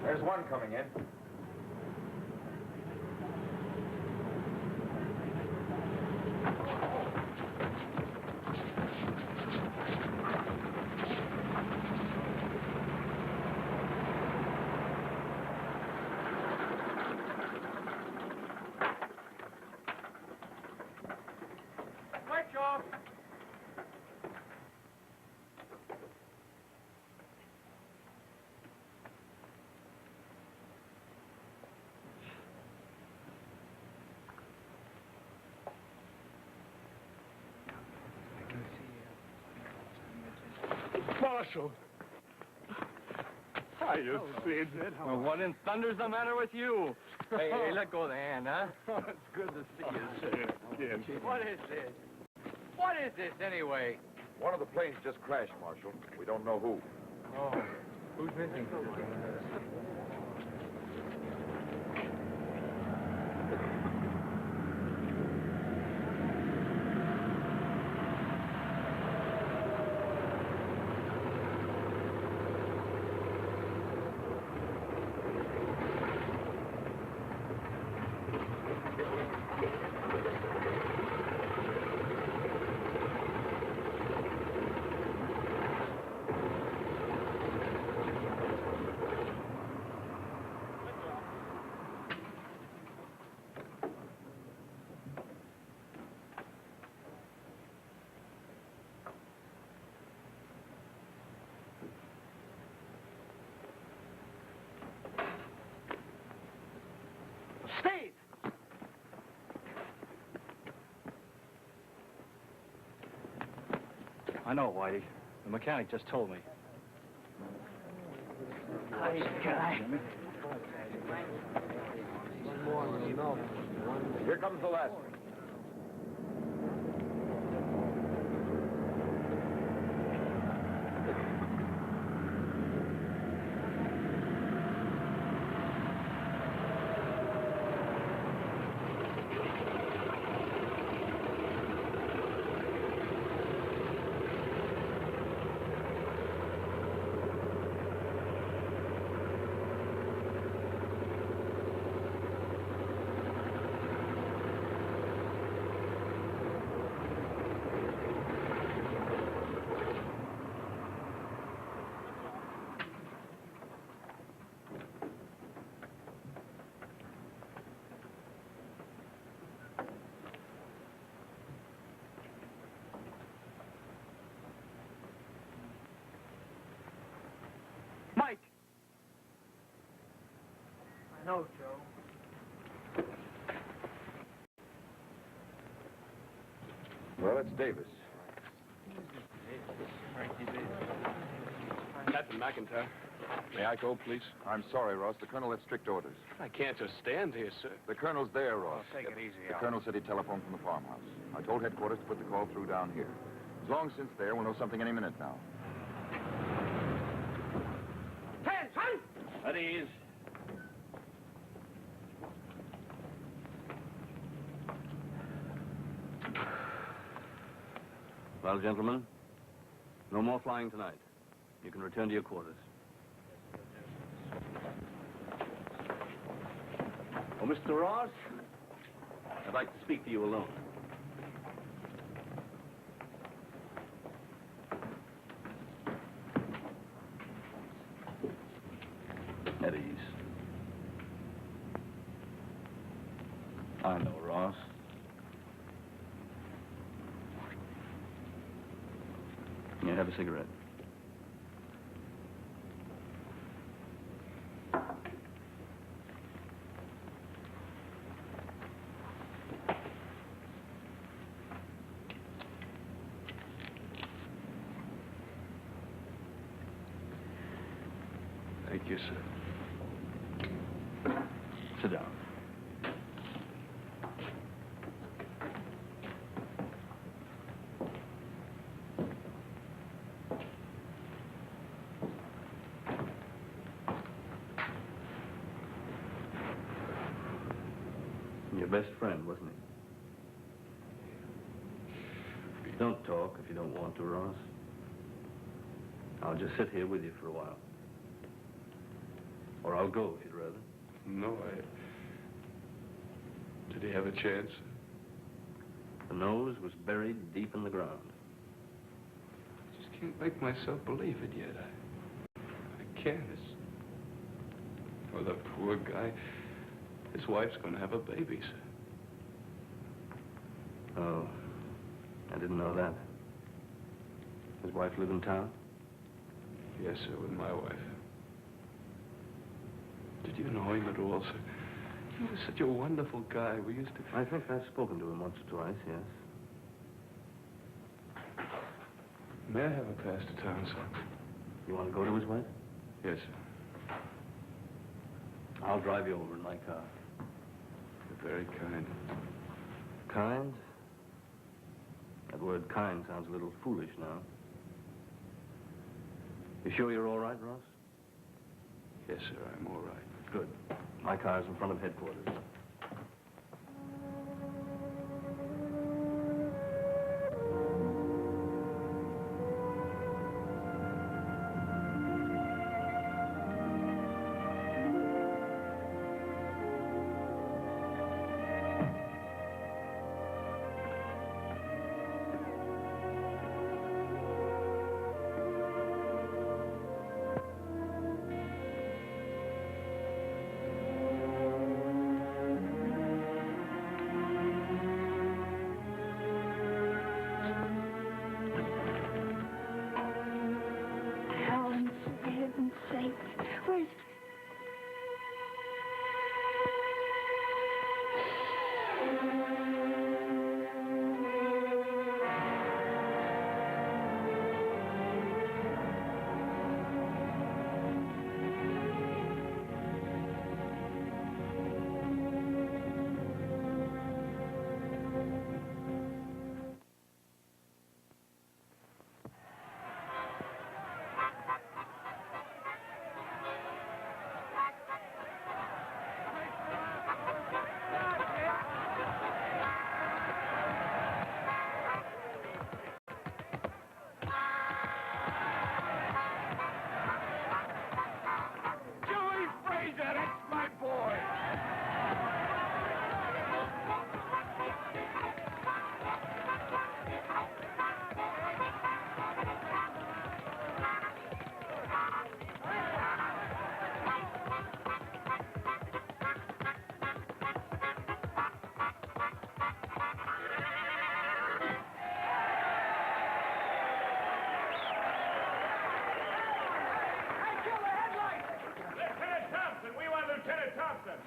S12: There's one coming in.
S2: Marshal. How you feeling?
S9: Well, what in thunder's the matter with you? Hey, let go of the hand, huh?
S2: Oh, it's good to see you, sir. Again.
S9: What is this? What is this, anyway?
S12: One of the planes just crashed, Marshal. We don't know who.
S9: Oh, who's missing? I know, Whitey. The mechanic just told me.
S3: Nice guy.
S12: Here comes the last one.
S3: Mike! I know, Joe.
S12: Well, it's Davis.
S5: Captain McIntyre, may I go, please?
S12: I'm sorry, Ross. The Colonel had strict orders.
S5: I can't just stand here, sir.
S12: The Colonel's there, Ross.
S11: Take it easy,
S12: The
S11: Al.
S12: Colonel said he telephoned from the farmhouse. I told headquarters to put the call through down here. As long as it's there, we'll know something any minute now.
S15: At ease. Well, gentlemen, no more flying tonight. You can return to your quarters. Oh, Mr. Ross, I'd like to speak to you alone. At ease. I know, Ross. You have a cigarette.
S5: Thank you, sir.
S15: Sit down.
S19: Your best friend, wasn't he? Don't talk if you don't want to, Ross. I'll just sit here with you for a while. Or I'll go if you'd rather.
S5: No, Did he have a chance?
S19: The nose was buried deep in the ground.
S5: I just can't make myself believe it yet. I can't. Oh, the poor guy. His wife's going to have a baby, sir.
S19: Oh, I didn't know that. His wife live in town?
S5: Yes, sir, with my wife. Did you know him at all, sir? He was such a wonderful guy. We used to...
S19: I think I've spoken to him once or twice, yes.
S5: May I have a pass to town, sir?
S19: You want to go to his wife?
S5: Yes, sir.
S19: I'll drive you over in my car.
S5: You're very kind.
S19: Kind? That word kind sounds a little foolish now. You sure you're all right, Ross?
S5: Yes, sir, I'm all right.
S19: Good. My car's in front of headquarters.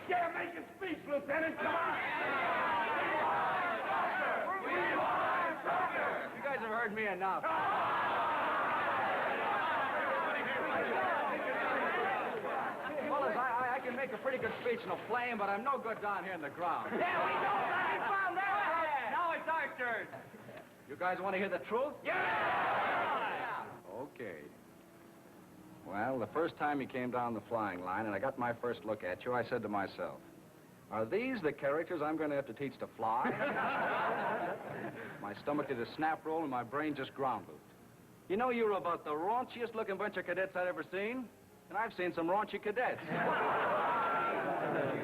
S11: Yeah, make a speech, Lieutenant. Come on.
S9: You guys have heard me enough. Fellas, I can make a pretty good speech in a plane, but I'm no good down here in the ground.
S11: Yeah, we know that. We found out.
S9: Now it's our turn. You guys want to hear the truth?
S11: Yeah.
S20: Okay. Well, the first time you came down the flying line and I got my first look at you, I said to myself, are these the characters I'm going to have to teach to fly? My stomach did a snap roll and my brain just ground looped. You know, you're about the raunchiest looking bunch of cadets I've ever seen, and I've seen some raunchy cadets.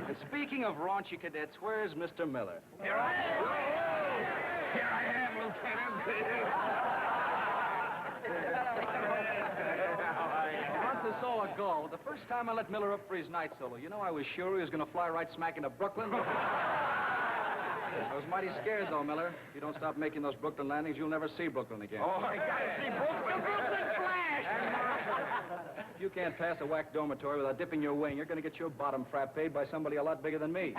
S20: And speaking of raunchy cadets, where's Mr. Miller?
S11: Here I am. Here I am, Lieutenant.
S20: A month or so ago, the first time I let Miller up for his night solo, you know, I was sure he was going to fly right smack into Brooklyn. I was mighty scared, though, Miller. If you don't stop making those Brooklyn landings, you'll never see Brooklyn again.
S11: Oh, I gotta see Brooklyn. Brooklyn flash!
S20: If you can't pass a whack dormitory without dipping your wing, you're going to get your bottom frap paid by somebody a lot bigger than me.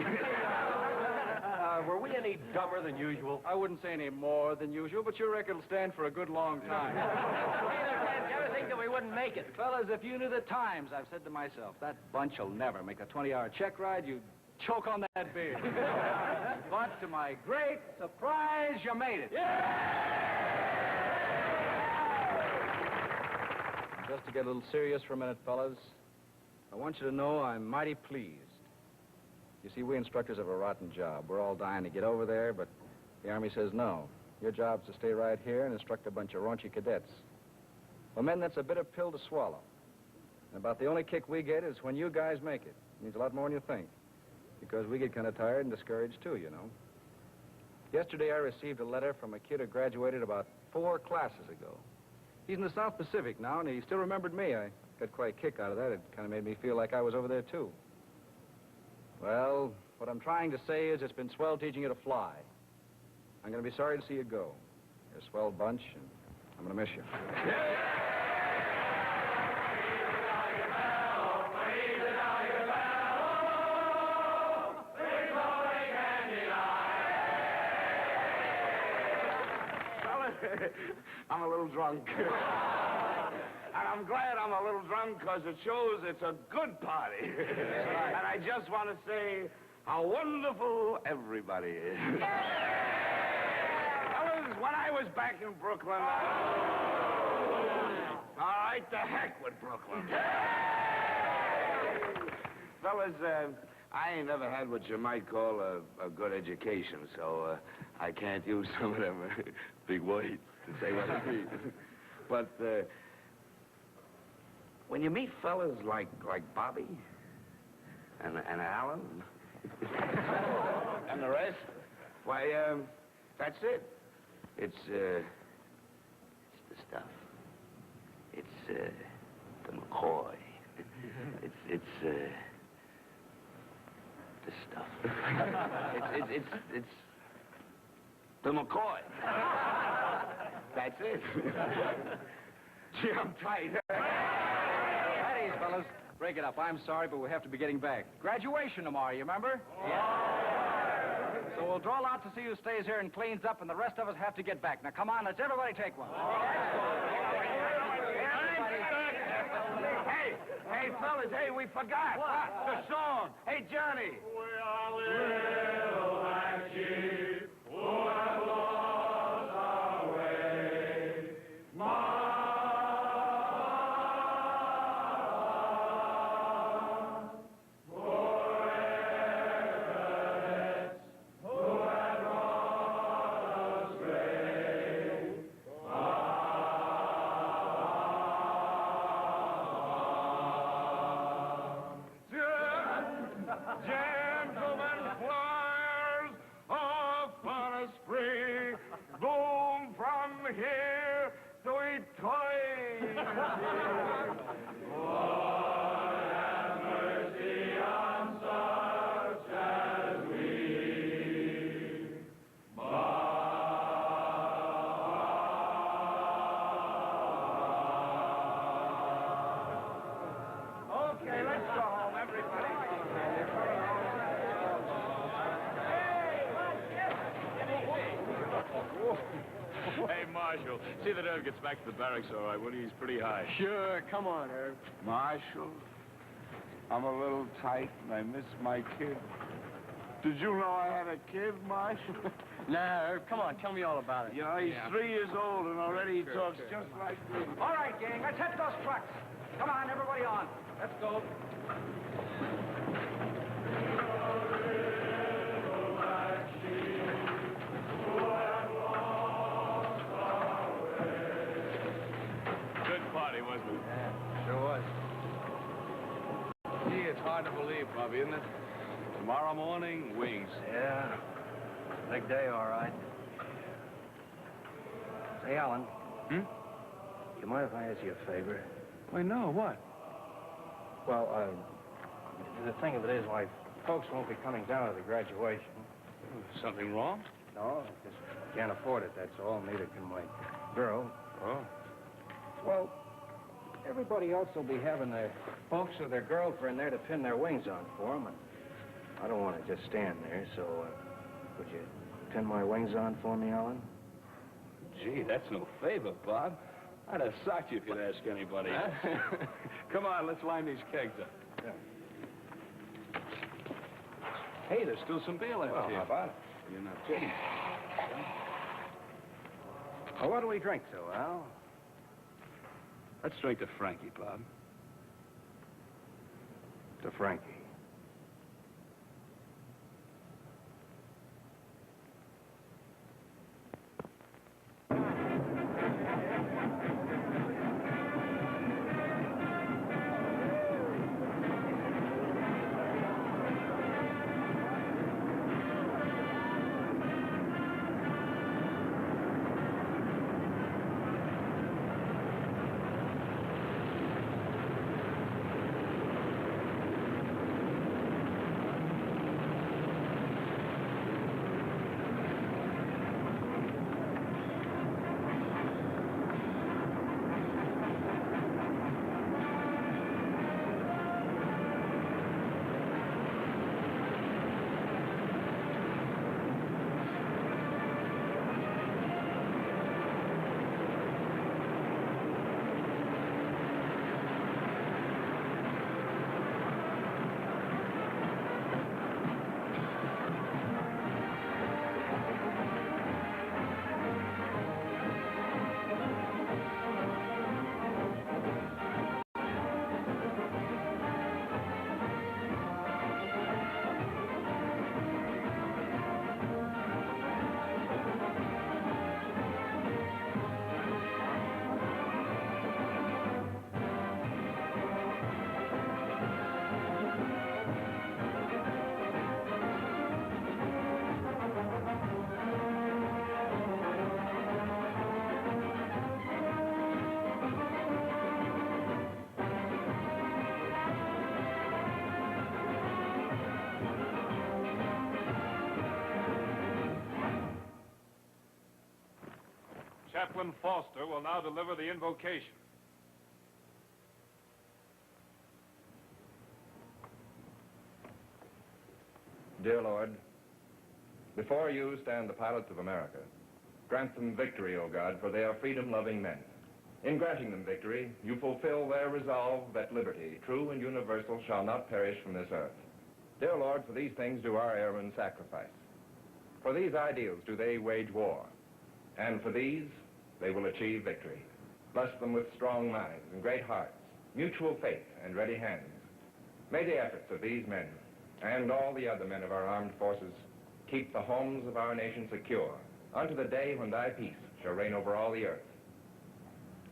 S9: Were we any dumber than usual?
S20: I wouldn't say any more than usual, but your record will stand for a good long time.
S9: You ever think that we wouldn't make it?
S20: Fellas, if you knew the times, I've said to myself, that bunch will never make a 20-hour check ride. You choke on that beard. But to my great surprise, you made it. Just to get a little serious for a minute, fellas, I want you to know I'm mighty pleased. You see, we instructors have a rotten job. We're all dying to get over there, but the Army says no. Your job's to stay right here and instruct a bunch of raunchy cadets. Well, men, that's a bitter pill to swallow. And about the only kick we get is when you guys make it. It means a lot more than you think. Because we get kind of tired and discouraged, too, you know. Yesterday, I received a letter from a kid who graduated about 4 classes ago. He's in the South Pacific now, and he still remembered me. I got quite a kick out of that. It kind of made me feel like I was over there, too. Well, what I'm trying to say is it's been swell teaching you to fly. I'm going to be sorry to see you go. You're a swell bunch, and I'm going to miss you.
S8: I'm a little drunk. And I'm glad I'm a little drunk because it shows it's a good party. And I just want to say how wonderful everybody is. Fellas, when I was back in Brooklyn, all right, the heck with Brooklyn. Fellas, I ain't never had what you might call a good education, so I can't use some of them big words to say what I mean. But when you meet fellas like Bobby and Alan and the rest, why, that's it. It's the stuff. It's the McCoy. It's the stuff. It's the McCoy. That's it. Gee, I'm tight.
S20: At ease, fellas. Break it up. I'm sorry, but we have to be getting back. Graduation tomorrow, you remember? Yeah. So we'll draw lots to see who stays here and cleans up, and the rest of us have to get back. Now, come on, let's everybody take one.
S8: Hey, fellas, hey, we forgot.
S20: What?
S8: The song. Hey, Johnny.
S7: We are little black sheep who have lost our way.
S8: Gentlemen flyers of fun spree, bloom from here to eternity.
S7: Lord, have mercy on such as we.
S8: Okay, let's go home, everybody.
S5: Hey, Marshal, see that Irv gets back to the barracks all right, will he? He's pretty high.
S3: Sure, come on, Irv.
S8: Marshal, I'm a little tight and I miss my kid. Did you know I had a kid, Marshal?
S3: Nah, Irv, come on, tell me all about it.
S8: You know, he's 3 years old and already he talks just like me.
S20: All right, gang, let's hit those trucks. Come on, everybody on. Let's go.
S5: Good party, wasn't it?
S3: Yeah, sure was.
S5: Gee, it's hard to believe, Bobby, isn't it? Tomorrow morning, wings.
S3: Yeah, big day, all right.
S1: Say, Alan. You mind if I ask you a favor?
S5: Why, no, what?
S1: Well, the thing of it is, why, folks won't be coming down to the graduation.
S5: Something wrong?
S1: No, just can't afford it, that's all. Neither can my girl.
S5: Oh.
S1: Well, everybody else will be having their folks or their girlfriend there to pin their wings on for them, and I don't want to just stand there, so would you pin my wings on for me, Alan?
S5: Gee, that's no favor, Bob. I'd have socked you if you'd ask anybody. Huh? Come on, let's line these kegs up.
S1: Yeah.
S5: Hey, there's still some beer left
S1: Well,
S5: here.
S1: how about it?
S5: You're not kidding.
S1: Well, what do we drink to, Al?
S5: Let's drink to Frankie, Bob.
S1: To Frankie.
S13: Chaplain Foster will now deliver the invocation.
S12: Dear Lord, before you stand the pilots of America. Grant them victory, O God, for they are freedom-loving men. In granting them victory, you fulfill their resolve that liberty, true and universal, shall not perish from this earth. Dear Lord, for these things do our airmen sacrifice. For these ideals do they wage war. And for these, they will achieve victory. Bless them with strong minds and great hearts, mutual faith and ready hands. May the efforts of these men and all the other men of our armed forces keep the homes of our nation secure unto the day when thy peace shall reign over all the earth.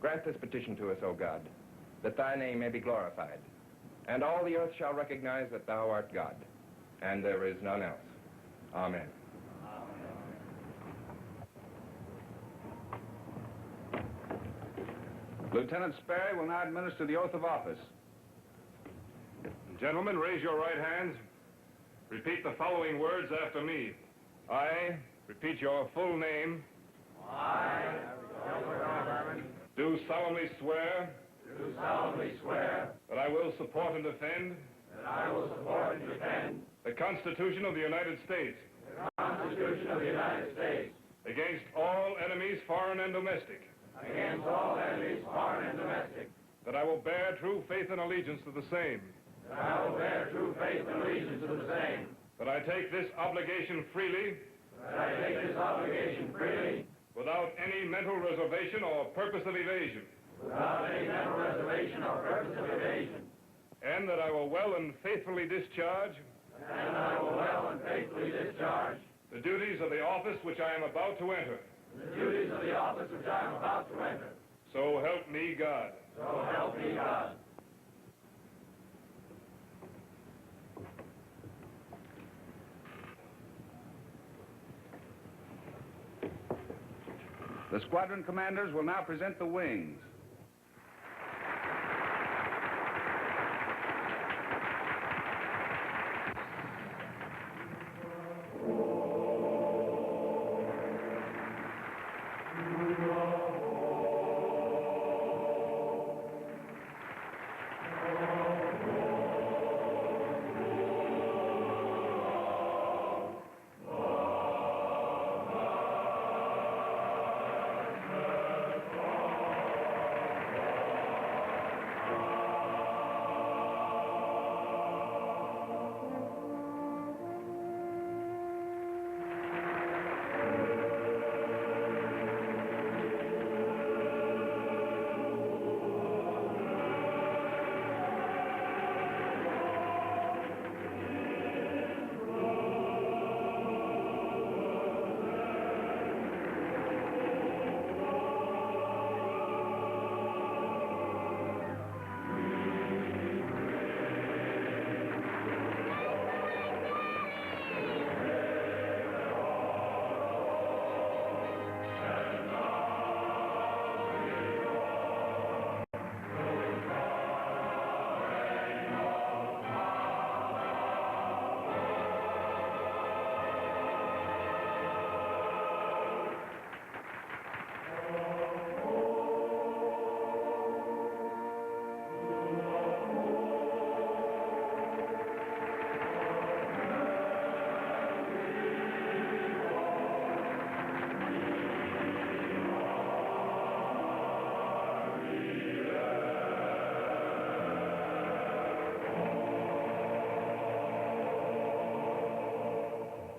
S12: Grant this petition to us, O God, that thy name may be glorified, and all the earth shall recognize that thou art God, and there is none else. Amen.
S8: Lieutenant Sperry will now administer the oath of office.
S13: Gentlemen, raise your right hands. Repeat the following words after me. I, repeat your full name.
S7: I,
S13: do solemnly swear.
S7: do solemnly swear
S13: That I will support and defend.
S7: that I will support and defend
S13: The Constitution of the United States.
S7: the Constitution of the United States
S13: Against all enemies, foreign and domestic.
S7: against all enemies, foreign and domestic.
S13: That I will bear true faith and allegiance to the same.
S7: That I will bear true faith and allegiance to the same.
S13: That I take this obligation freely.
S7: That I take this obligation freely,
S13: Without any mental reservation or purpose of evasion.
S7: without any mental reservation or purpose of evasion.
S13: And that I will well and faithfully discharge.
S7: And I will well and faithfully discharge
S13: The duties of the office which I am about to enter.
S7: the duties of the office which I am about to enter.
S13: So help me God.
S7: So help me God.
S8: The squadron commanders will now present the wings.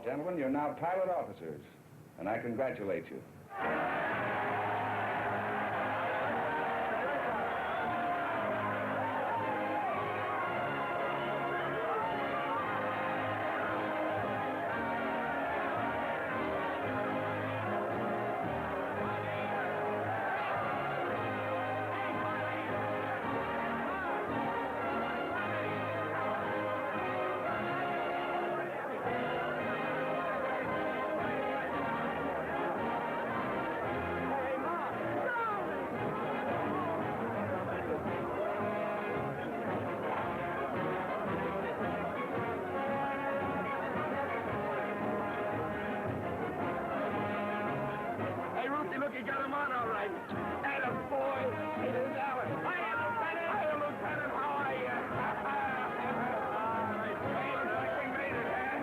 S8: Gentlemen, you're now pilot officers, and I congratulate you. got him on all right. Atta boy. It is Alan. Hiya, Lieutenant. Hiya, Lieutenant. How are you? All right, looks like we made it, huh?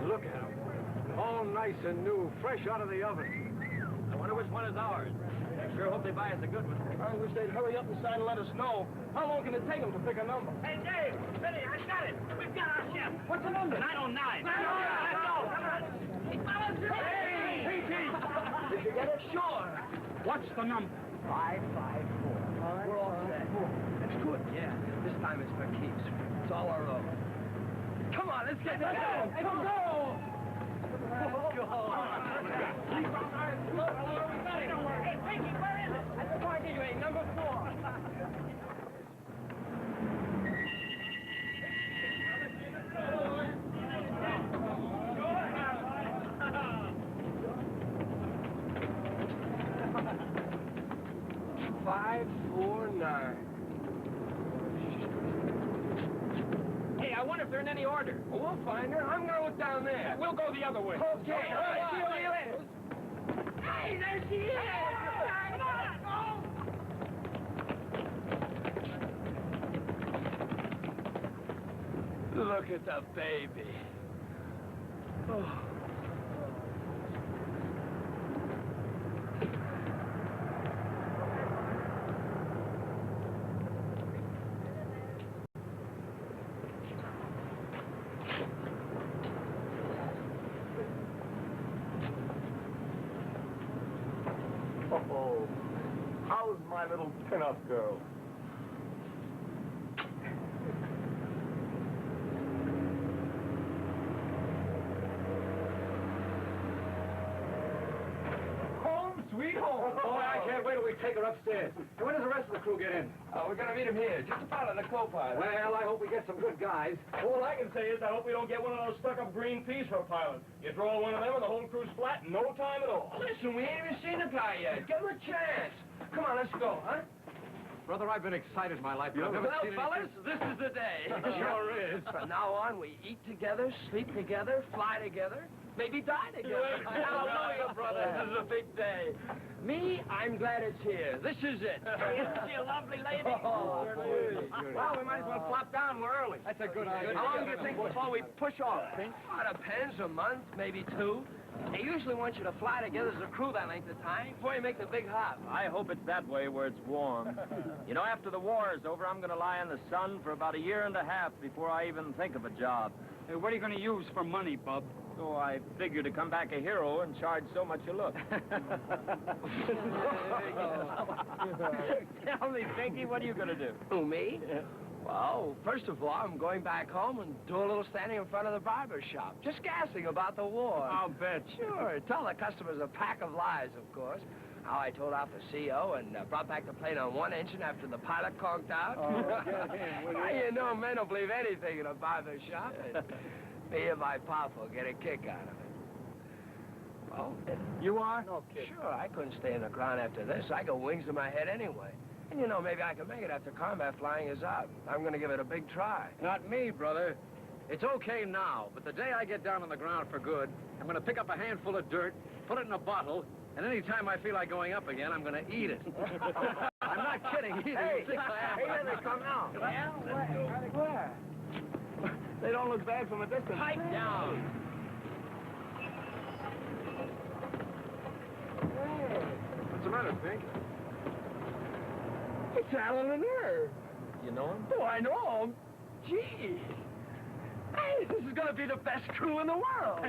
S9: Look at them. All nice and new, fresh out of the oven. I wonder which one is ours. I sure hope they buy us a good one.
S11: I wish they'd hurry up inside and let us know. How long can it take them to pick a number?
S9: Hey, Dave! Benny, I got it! We've got our chef!
S11: What's the number?
S9: 909! Let's go! Come on! Hey, fellas!
S11: Hey! Pinkie! Did you get it?
S9: Sure! What's the number?
S1: 554. We're all set. That's good. Yeah. This time it's for keeps. It's all our own. Come on, let's get this.
S11: Let's go!
S1: Let's go.
S9: Hey, Pinkie, where is it?
S11: At the parking lane, number 4.
S9: Hey, I wonder if they're in any order.
S11: Well, we'll find her. I'm going to look down there.
S9: We'll go the other way.
S11: Okay. All right. See you later.
S9: Hey, there she is! Come on!
S1: Look at the baby. Oh.
S11: Oh, how's my little pin-up girl? Home, sweet home.
S9: Boy, I can't wait till we take her upstairs. Hey, when does the rest of the crew get in?
S1: We're going to meet him here, just about on the co-pilot.
S9: Well, I hope we get some good guys.
S11: All I can say is I hope we don't get one of those stuck-up green peas for a pilot. You throw one of them and the whole crew's flat in no time at all.
S1: Listen, we ain't even seen the guy yet. Give him a chance. Come on, let's go, huh?
S14: Brother, I've been excited my life.
S1: Well, fellas, this is the day.
S11: Sure is.
S1: From now on, we eat together, sleep together, fly together, maybe die together. Hallelujah, brother. This is a big day. Me, I'm glad it's here. This is it.
S9: Isn't she a lovely lady?
S1: Oh,
S11: Well, we might as well flop down. We're early.
S9: That's a good idea.
S1: How long do you think before we push off, Pink? Oh, it depends. A month, maybe 2. They usually want you to fly together as a crew that length of time before you make the big hop.
S21: I hope it's that way where it's warm. You know, after the war is over, I'm going to lie in the sun for about 1.5 years before I even think of a job.
S9: Hey, what are you going to use for money, Bub?
S21: So I figure to come back a hero and charge so much a look. Tell me, Pinkie, what are you going to do?
S1: Who, me? Well, first of all, I'm going back home and do a little standing in front of the barber shop. Just gassing about the war.
S9: I'll bet.
S1: Sure. Tell the customers a pack of lies, of course. How I told off the CO and brought back the plane on 1 engine after the pilot conked out. You know, men will believe anything in a barber shop. And me and my pop will get a kick out of it. Well,
S9: You are?
S1: no kidding. Sure, I couldn't stay in the ground after this. I got wings in my head anyway. And, you know, maybe I can make it after combat flying is out. I'm going to give it a big try.
S14: Not me, brother. It's okay now, but the day I get down on the ground for good,
S9: I'm going to pick up a handful of dirt, put it in a bottle, and any time I feel like going up again, I'm going to eat it. I'm not kidding either.
S1: Hey,
S9: You think I am?
S1: hey, there they come now.
S9: Well,
S1: Where? They don't look bad from a distance.
S9: Pipe down.
S13: What's the matter, Pink?
S1: It's Alan and Irv.
S9: You know him?
S1: Oh, I know him. Gee. Hey, this is going to be the best crew in the world.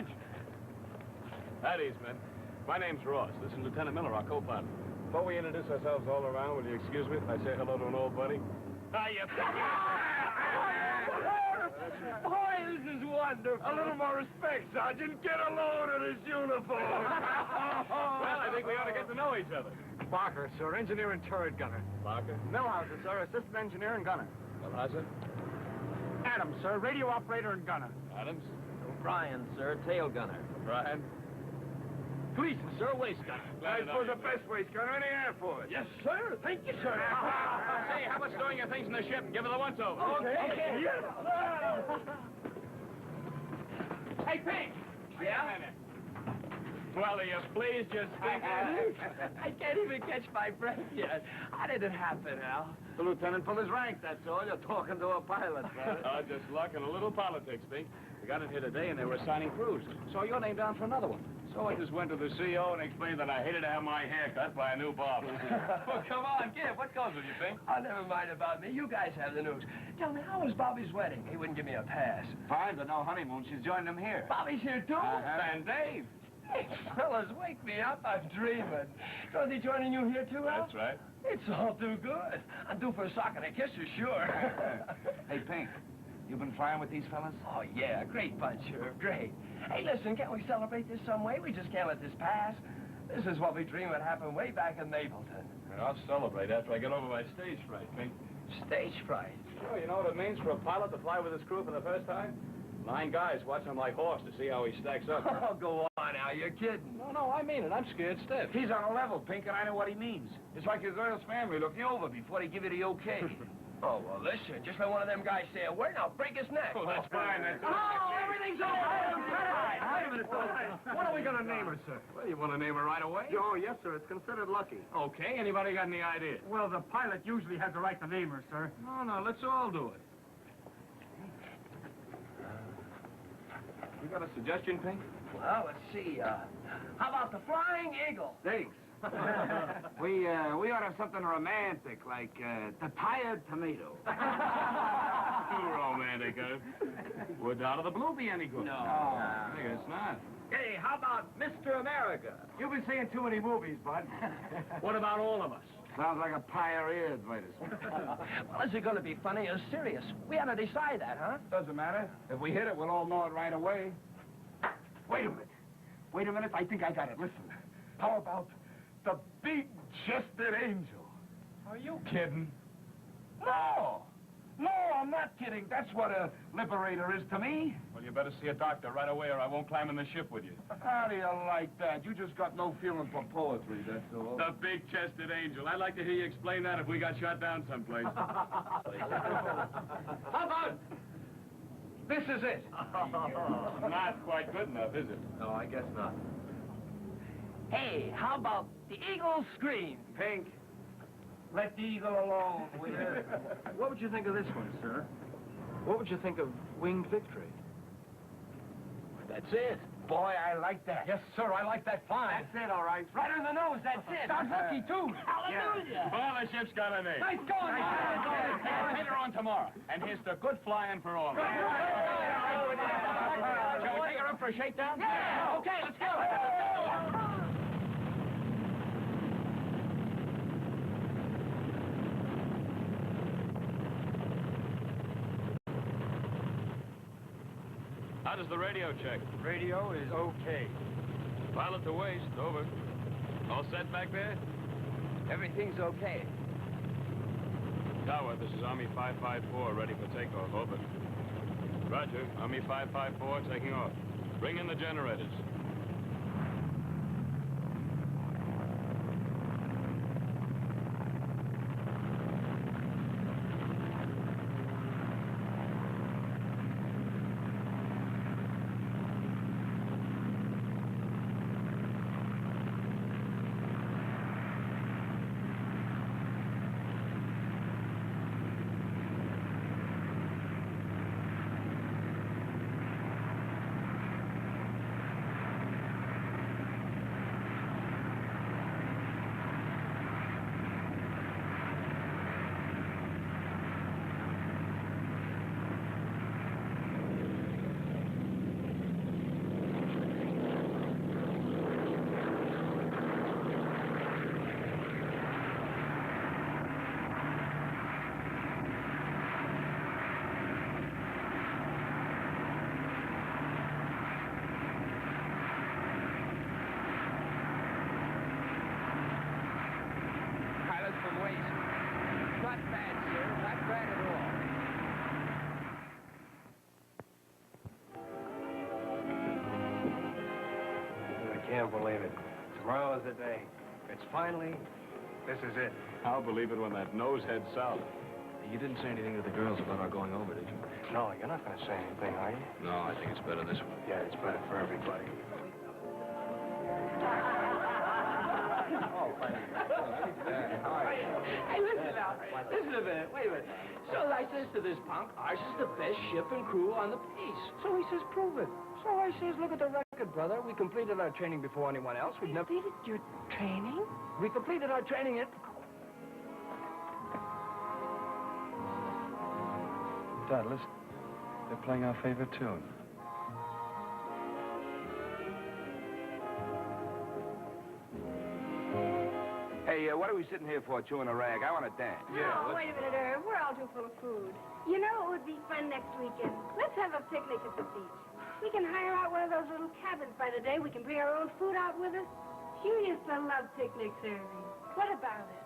S5: At ease, men. My name's Ross. This is Lieutenant Miller, our co-pilot. Before we introduce ourselves all around, will you excuse me if I say hello to an old buddy?
S1: Hiya, Boy, this is wonderful. A little more respect, Sergeant. Get a load of this uniform.
S5: Well, I think we ought to get to know each other.
S13: Barker, sir, engineer and turret gunner.
S5: Barker?
S13: Millhouser, sir, assistant engineer and gunner.
S5: Millhouser?
S13: Adams, sir, radio operator and gunner.
S5: Adams?
S21: O'Brien, sir, tail gunner.
S5: Brian?
S1: Gleason, sir, waist gunner.
S5: Glad to know you.
S1: the best waist gunner in the Air Force. Yes, sir. Thank you, sir.
S5: Say, how about stowing your things in the ship and give her the once-over?
S1: Okay. Yes.
S9: Hey, Pink!
S1: Yeah?
S5: Well, are you pleased you're speaking?
S1: I can't even catch my breath yet. How did it happen, Al?
S8: The lieutenant pulled his rank, that's all. You're talking to a pilot, brother.
S5: Just luck and a little politics, Pink. We got in here today and they were assigning crews. Saw your name down for another one. So I just went to the CEO and explained that I hated to have my hair cut by a new barber.
S21: Well, come on, kid. What goes with you, Pink?
S1: Oh, never mind about me. You guys have the news. Tell me, how was Bobby's wedding? He wouldn't give me a pass.
S8: Fine, but no honeymoon. She's joining them here.
S1: Bobby's here, too?
S8: And Dave.
S1: Hey, fellas, wake me up. I'm dreaming. Dorothy joining you here, too, Al?
S5: That's right.
S1: It's all too good. I'm due for a sock and a kiss for sure.
S8: Hey, Pink, you been flying with these fellas?
S1: Oh, yeah, great bunch, Irv, great. Hey, listen, can't we celebrate this some way? We just can't let this pass. This is what we dreamed would happen way back in Mapleton.
S5: And I'll celebrate after I get over my stage fright, Pink.
S1: Stage fright?
S5: Sure, you know what it means for a pilot to fly with his crew for the first time? 9 guys watching him like horse to see how he stacks up.
S1: Oh, go on now, you're kidding.
S5: No, I mean it. I'm scared stiff.
S8: He's on a level, Pink, and I know what he means. It's like your girl's family looking you over before they give you the okay.
S1: Oh, well, listen, just let one of them guys say a word and I'll break his neck.
S5: Oh, that's fine. That's
S1: everything's all right. Wait a minute,
S13: What are we going to name her, sir?
S5: Well, you want to name her right away?
S13: Oh, yes, sir. It's considered lucky.
S5: Okay. Anybody got any idea?
S13: Well, the pilot usually has the right to name her, sir.
S5: No, let's all do it. You got a suggestion, Pink?
S1: Well, let's see. How about the Flying Eagle?
S8: Thanks. we ought to have something romantic, like the tired tomato.
S5: Too romantic, huh? Would out of the blue be any good?
S1: No.
S5: I guess not.
S1: Hey, how about Mr. America?
S8: You've been seeing too many movies, bud.
S5: What about all of us?
S8: Sounds like a pioneer advertisement.
S1: Well, is it going to be funny or serious? We ought to decide that, huh?
S8: Doesn't matter. If we hit it, we'll all know it right away. Wait a minute. Wait a minute. I think I got it. Listen. How about the big-chested angel?
S1: Are you
S8: Kidding? No. No, I'm not kidding. That's what a liberator is to me.
S5: Well, you better see a doctor right away or I won't climb in the ship with you.
S8: How do you like that? You just got no feeling for poetry, that's all.
S5: The big-chested angel. I'd like to hear you explain that if we got shot down someplace.
S8: How about... This is it.
S5: Not quite good enough, is it?
S1: No, I guess not. Hey, how about the Eagle Scream?
S8: Pink, let the eagle alone, will you?
S13: What would you think of this one, sir? What would you think of Winged Victory?
S1: That's it.
S8: Boy, I like that.
S13: Yes, sir, I like that fine.
S8: That's it, all right.
S1: Right on the nose, that's it.
S8: Sounds lucky, too.
S1: Hallelujah.
S5: Well, the ship's got a name.
S1: Nice going,
S5: I'll take her on tomorrow. And here's the good flying for all of us. Shall we take her up for a shakedown?
S1: Yeah. Okay, let's go.
S5: How does the radio check?
S13: Radio is okay.
S5: Pilot to waist, over. All set back there?
S1: Everything's okay.
S5: Tower, this is Army 554, ready for takeoff, over. Roger, Army 554, taking off. Bring in the generators.
S6: don't believe it. Tomorrow is the day. It's finally, this is it.
S5: I'll believe it when that nose heads south. You didn't say anything to the girls about our going over, did you?
S6: No, you're not going to say anything, are you?
S5: No, I think it's better this way.
S6: Yeah, it's better for everybody.
S3: Hey, listen now. Listen a minute. Wait a minute. So I says to this punk, ours is the best ship and crew on the Peace. So he says, prove it. So I says, look at the record, brother. We completed our training before anyone else. We've never...
S18: Completed your training?
S3: We completed our training at...
S6: Dad, listen. They're playing our favorite tune.
S8: Hey, what are we sitting here for, chewing a rag? I want to dance.
S18: Oh, wait a minute, Irv. We're all too full of food. You know, it would be fun next weekend. Let's have a picnic at the beach. We can hire out one of those little cabins by the day. We can bring our own food out with us. You used to love picnics, Irving. What about it?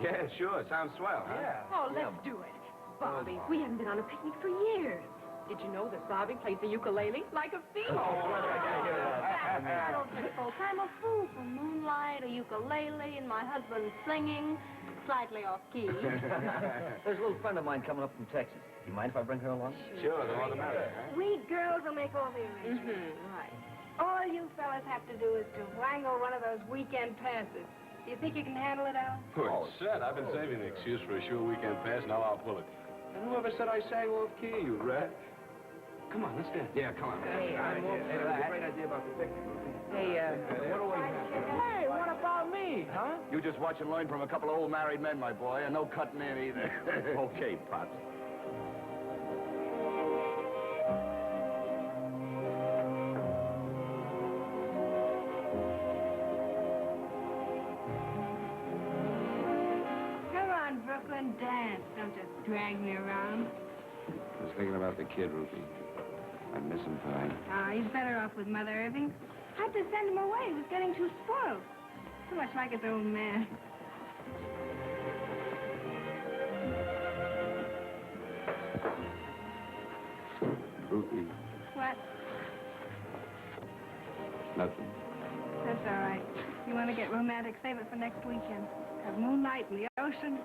S8: Yeah, sure. Sounds swell, huh?
S3: Yeah.
S18: Oh, let's do it. Bobby, we haven't been on a picnic for years. Did you know that Bobby plays the ukulele like a fiend?
S4: I don't think so. I'm a fool for moonlight, a ukulele, and my husband singing, slightly off key.
S9: There's a little friend of mine coming up from Texas. You mind if I bring her along?
S8: Sure, the more the merrier.
S18: We girls will make all the arrangements.
S4: Right.
S18: All you fellas have to do is to wangle one of those weekend passes. Do you think you can handle it, Al?
S5: Oh, Seth, I've been saving the excuse for a sure weekend pass. Now I'll pull it.
S8: And whoever said I sang off key, you rat?
S5: Come on, let's dance.
S8: Yeah, come on.
S3: Hey, I'm all for that.
S8: Great idea about the picnic.
S3: Hey, what do we have? Hey, what about me, huh?
S8: You just watch and learn from a couple of old married men, my boy, and no cutting in either.
S19: Okay, Pops.
S18: Come on, Brooklyn, dance. Don't just drag me around.
S8: I was thinking about the kid, Ruthie. I miss him fine.
S18: He's better off with Mother Irving. I had to send him away. He was getting too spoiled. Too much like his old man.
S8: Ruthie,
S18: What?
S8: nothing.
S18: That's all right. You want to get romantic, save it for next weekend. Have moonlight in the ocean.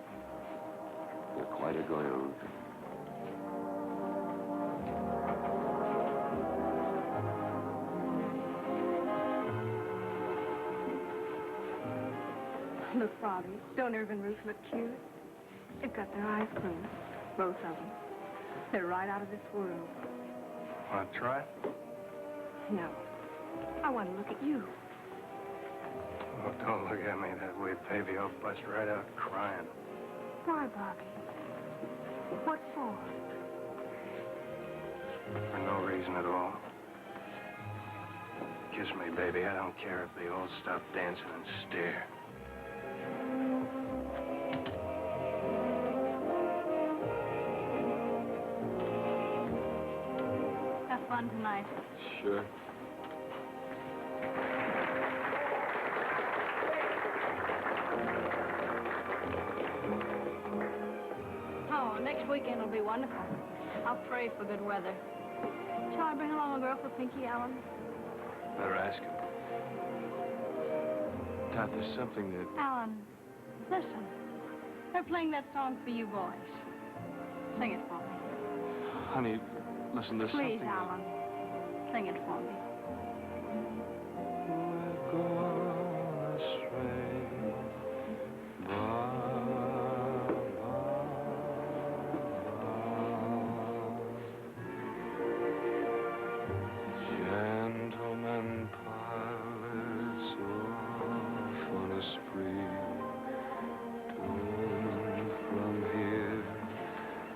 S8: You're quite a goer, Ruthie.
S18: Look, Bobby, don't Irv and Ruth look cute? They've got their eyes closed, both of them. They're right out of this world.
S6: Want to try?
S18: No. I want to look at you.
S6: Oh, don't look at me that way, baby. I'll bust right out crying.
S18: Why, Bobby? What for?
S6: For no reason at all. Kiss me, baby. I don't care if they all stop dancing and stare.
S4: Have fun tonight.
S8: Sure.
S4: Oh, next weekend will be wonderful. I'll pray for good weather. Shall I bring along a girl for Pinkie, Alan?
S6: Better ask him. Todd, there's something that...
S4: Alan, listen. They're playing that song for you boys. Sing it for me.
S6: Honey, listen, there's
S4: Please,
S6: something...
S4: Alan. Sing it for me.
S6: We're gone astray. Gentlemen pilots off on a spree, doomed from here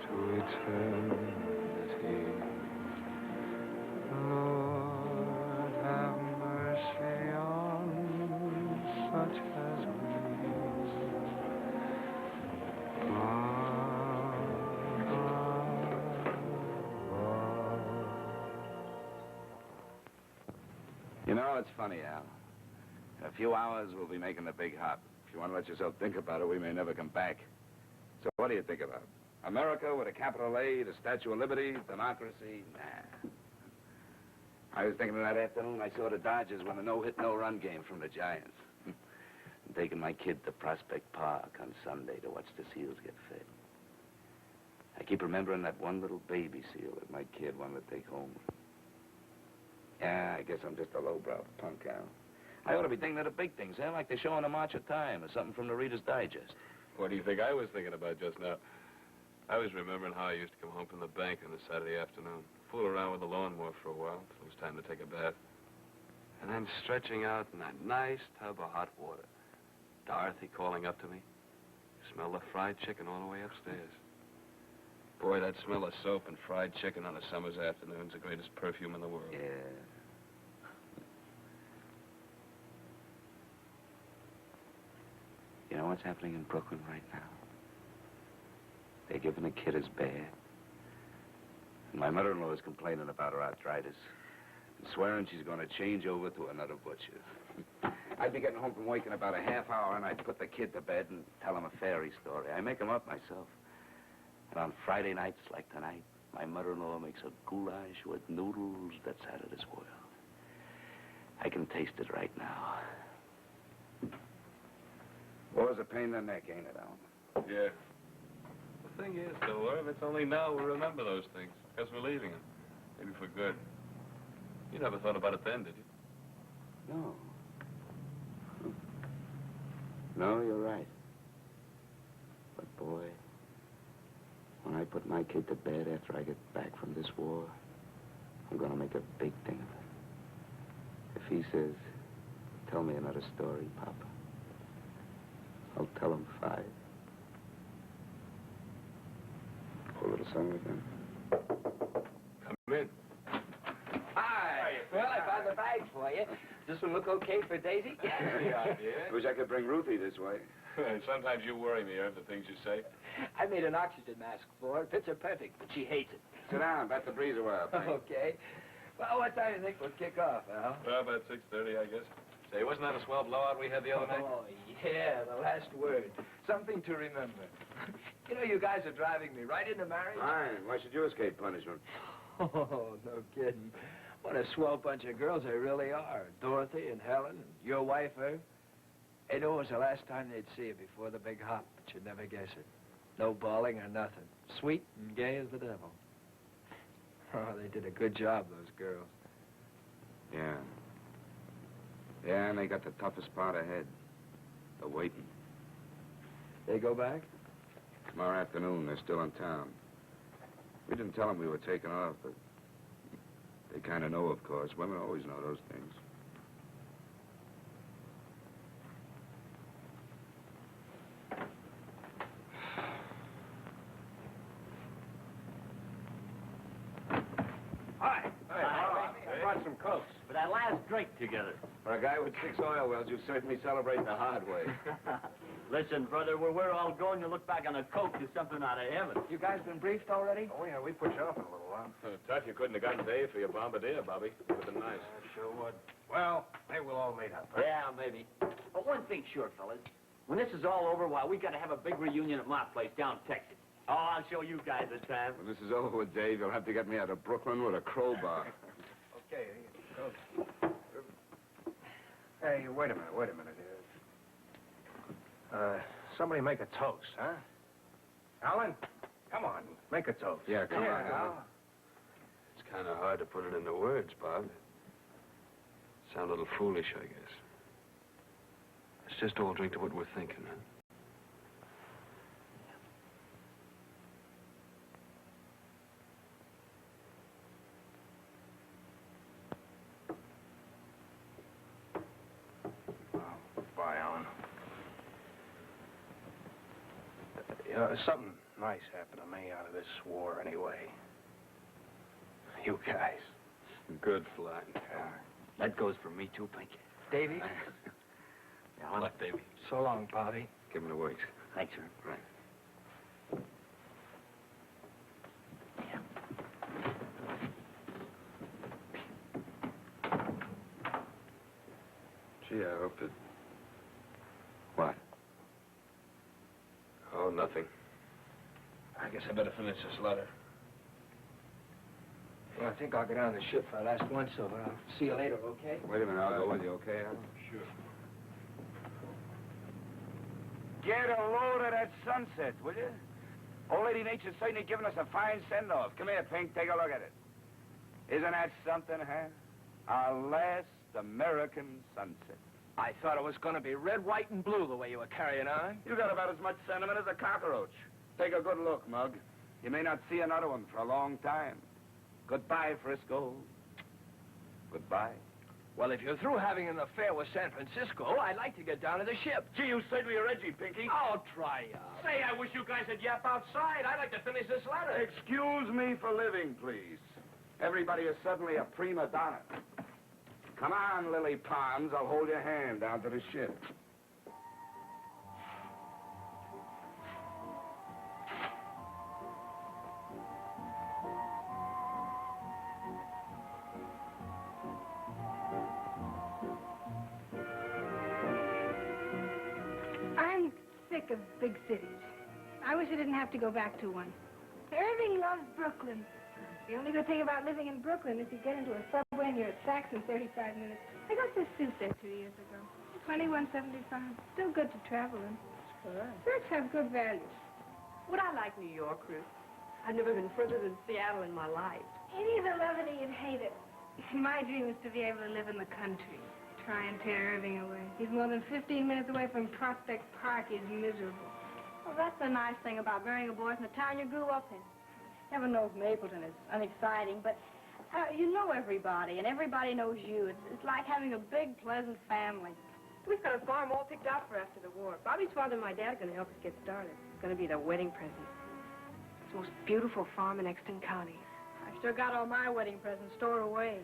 S6: to eternity. Lord, have mercy on such as we.
S8: You know, it's funny, Al. In a few hours, we'll be making the big hop. If you want to let yourself think about it, we may never come back. So what do you think about? America with a capital A, the Statue of Liberty, democracy? Nah. I was thinking of that afternoon I saw the Dodgers win a no-hit, no-run game from the Giants. I'm taking my kid to Prospect Park on Sunday to watch the seals get fed. I keep remembering that one little baby seal that my kid wanted to take home. Yeah, I guess I'm just a lowbrow punk, Al. I ought to be thinking of the big things, eh? Like the show on the March of Time or something from the Reader's Digest.
S5: What do you think I was thinking about just now? I was remembering how I used to come home from the bank on a Saturday afternoon, fool around with the lawnmower for a while till it was time to take a bath. And then stretching out in that nice tub of hot water. Dorothy calling up to me. Smell the fried chicken all the way upstairs. Boy, that smell of soap and fried chicken on a summer's afternoon's the greatest perfume in the world.
S8: Yeah. You know what's happening in Brooklyn right now? They're giving the kid his bear. And my mother-in-law is complaining about her arthritis and swearing she's going to change over to another butcher. I'd be getting home from work in about a half hour, and I'd put the kid to bed and tell him a fairy story. I make them up myself. And on Friday nights like tonight, my mother-in-law makes a goulash with noodles that's out of this world. I can taste it right now. War's a pain in the neck, ain't it, Alan?
S5: Yeah. The thing is, though, Irv, it's only now we remember those things, because we're leaving them. Maybe for good. You never thought about it then, did you?
S8: No. No, you're right. But, boy, when I put my kid to bed after I get back from this war, I'm going to make a big thing of it. If he says, tell me another story, Papa, I'll tell him 5. Poor little son again.
S5: Come in.
S1: Hi. Well, I found the bags for you. Does this one look okay for Daisy?
S5: Yeah.
S8: Wish I could bring Ruthie this way.
S5: Sometimes you worry me, Irv, the things you say.
S1: I made an oxygen mask for her. Fits her perfect, but she hates it.
S8: Sit down, bat the breeze away.
S1: Okay. Well, what time do you think we'll kick off, Al?
S5: Well, about 6:30, I guess. Say, wasn't that a swell blowout we had the other night?
S1: Oh, yeah, the last word. Something to remember. You know, you guys are driving me right into marriage.
S8: Fine. Why should you escape punishment?
S1: Oh, no kidding. What a swell bunch of girls they really are. Dorothy and Helen and your wife, Irv. They knew it was the last time they'd see you before the big hop, but you'd never guess it. No bawling or nothing. Sweet and gay as the devil. Oh, they did a good job, those girls.
S8: Yeah. Yeah, and they got the toughest part ahead. The waiting.
S1: They go back?
S8: Tomorrow afternoon, they're still in town. We didn't tell them we were taking off, but they kind of know, of course. Women always know those things.
S11: Hi. Hey, I brought some Cokes.
S9: For that last drink together.
S8: For a guy with 6 oil wells, you certainly celebrate the hard way.
S9: Listen, brother, where we're all going to look back on a Coke is something out of heaven.
S1: You guys been briefed already?
S11: Oh, yeah, we push off in a little while.
S5: Tough you couldn't have gotten Dave for your bombardier, Bobby. It would have been nice.
S11: Sure would. Well, maybe we'll all meet up. Huh?
S9: Yeah, maybe. But one thing sure, fellas. When this is all over, why, we got to have a big reunion at my place down in Texas. Oh, I'll show you guys a time.
S8: When this is over with, Dave, you'll have to get me out of Brooklyn with a crowbar.
S11: Okay, go. Hey, wait a minute here. Somebody make a toast, huh? Alan, come on, make a toast.
S8: Yeah, come on, Al.
S5: It's kind of hard to put it into words, Bob. Sound a little foolish, I guess. Let's just all drink to what we're thinking, huh?
S11: Bye, Alan. You know, something nice happened to me out of this war anyway. You guys.
S5: Good flying.
S11: Yeah.
S9: That goes for me, too, Pinkie.
S1: Davy?
S9: Alan?
S5: What, Davy?
S1: So long, Bobby.
S5: Give him the works.
S9: Thanks, sir.
S5: Right. Gee, I hope that...
S8: What?
S5: Oh, nothing. I guess I better finish this letter.
S1: Well, I think I'll get on the ship for our last once-over. I'll see you later, okay?
S8: Wait a minute, I'll go with you, okay, Adam?
S1: Sure.
S8: Get a load of that sunset, will you? Old Lady Nature's certainly given us a fine send-off. Come here, Pink, take a look at it. Isn't that something, huh? Our last American sunset.
S9: I thought it was going to be red, white, and blue the way you were carrying on.
S8: You got about as much sentiment as a cockroach. Take a good look, Mug. You may not see another one for a long time. Goodbye, Frisco. Goodbye.
S9: Well, if you're through having an affair with San Francisco, I'd like to get down to the ship.
S8: Gee, you certainly are edgy, Pinkie.
S9: Oh, try out. Say, I wish you guys would yap outside. I'd like to finish this letter.
S8: Excuse me for living, please. Everybody is suddenly a prima donna. Come on, Lily Pons. I'll hold your hand down to the ship.
S18: I'm sick of big cities. I wish I didn't have to go back to one. Irving loves Brooklyn. The only good thing about living in Brooklyn is you get into a subway and you're at Saks in 35 minutes. I got this suit there 2 years ago. $21.75. Still good to travel in. Shirts have good value.
S16: Would I like New York, Ruth? I've never been further than Seattle in my life.
S18: Any of the levity, you'd hate it. My dream is to be able to live in the country. Try and tear Irving away. He's more than 15 minutes away from Prospect Park. He's miserable.
S4: Well, that's the nice thing about marrying a boy from the town you grew up in.
S16: Heaven knows Mapleton is unexciting, but you know everybody, and everybody knows you. It's like having a big, pleasant family. We've got a farm all picked out for after the war. Bobby's father and my dad are going to help us get started. It's going to be their wedding present. It's the most beautiful farm in Exton County.
S4: I've still got all my wedding presents stored away.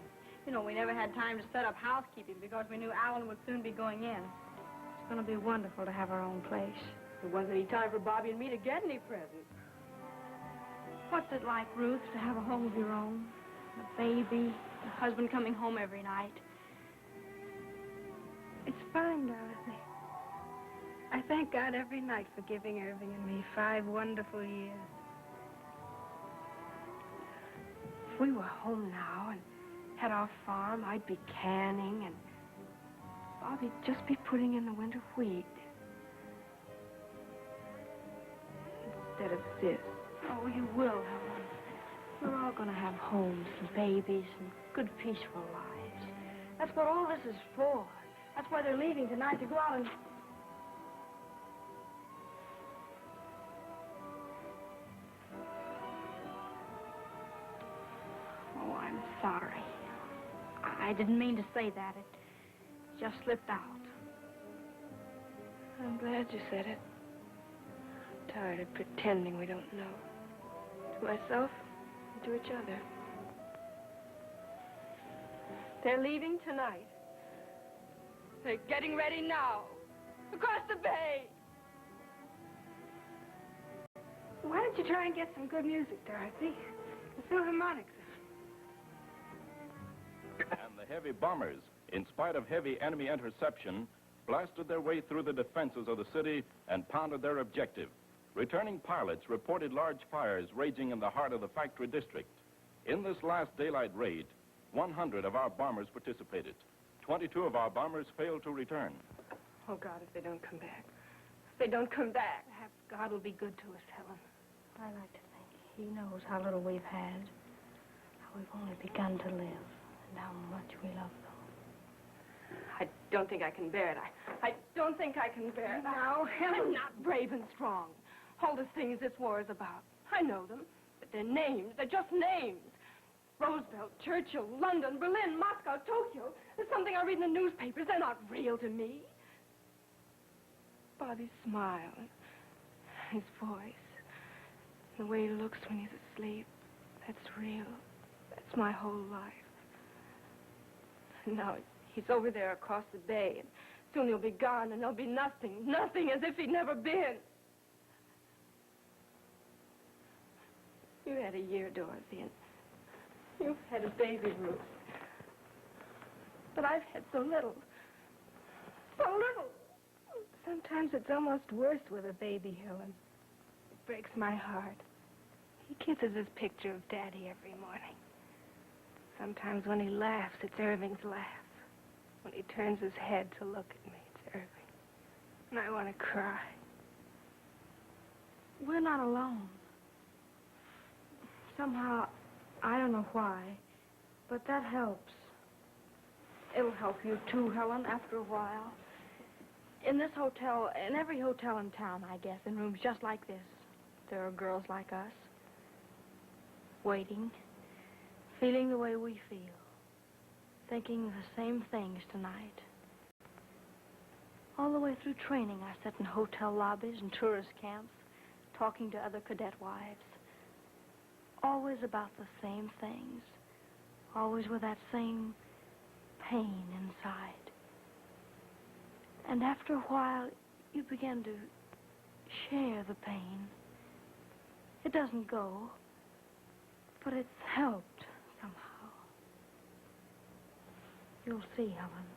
S4: You know, we never had time to set up housekeeping because we knew Alan would soon be going in. It's going to be wonderful to have our own place.
S16: There wasn't any time for Bobby and me to get any presents.
S4: What's it like, Ruth, to have a home of your own? A baby, a husband coming home every night.
S18: It's fine, Dorothy. I thank God every night for giving Irving and me 5 wonderful years. If we were home now and had our farm, I'd be canning, and Bobby'd just be putting in the winter wheat. Instead of this.
S4: Oh, you will, Helen. We're all going to have homes and babies and good, peaceful lives. That's what all this is for. That's why they're leaving tonight to go out and... Oh, I'm sorry. I didn't mean to say that. It just slipped out.
S18: I'm glad you said it. I'm tired of pretending we don't know. To myself and to each other. They're leaving tonight. They're getting ready now. Across the bay. Why don't you try and get some good music, Dorothy? The Philharmonics.
S22: And the heavy bombers, in spite of heavy enemy interception, blasted their way through the defenses of the city and pounded their objective. Returning pilots reported large fires raging in the heart of the factory district. In this last daylight raid, 100 of our bombers participated. 22 of our bombers failed to return.
S18: Oh, God, if they don't come back. If they don't come back. Perhaps God will be good to us, Helen.
S4: I like to think he knows how little we've had, how we've only begun to live, and how much we love them.
S16: I don't think I can bear it. I don't think I can bear it.
S18: Now, Helen.
S16: I'm not brave and strong. All the things this war is about. I know them, but they're names. They're just names. Roosevelt, Churchill, London, Berlin, Moscow, Tokyo. There's something I read in the newspapers. They're not real to me. Bobby's smile, his voice, the way he looks when he's asleep, that's real. That's my whole life. And now he's over there across the bay, and soon he'll be gone, and there'll be nothing, nothing, as if he'd never been. You had a year, Dorothy, and you've had a baby, Ruth. But I've had so little. So little.
S18: Sometimes it's almost worse with a baby, Helen. It breaks my heart. He kisses his picture of Daddy every morning.
S16: Sometimes when he laughs, it's Irving's laugh. When he turns his head to look at me, it's Irving. And I want to cry.
S4: We're not alone. Somehow, I don't know why, but that helps. It'll help you too, Helen, after a while. In this hotel, in every hotel in town, I guess, in rooms just like this, there are girls like us, waiting, feeling the way we feel, thinking the same things tonight. All the way through training, I sat in hotel lobbies and tourist camps, talking to other cadet wives. Always about the same things. Always with that same pain inside. And after a while, you begin to share the pain. It doesn't go, but it's helped somehow. You'll see, Helen.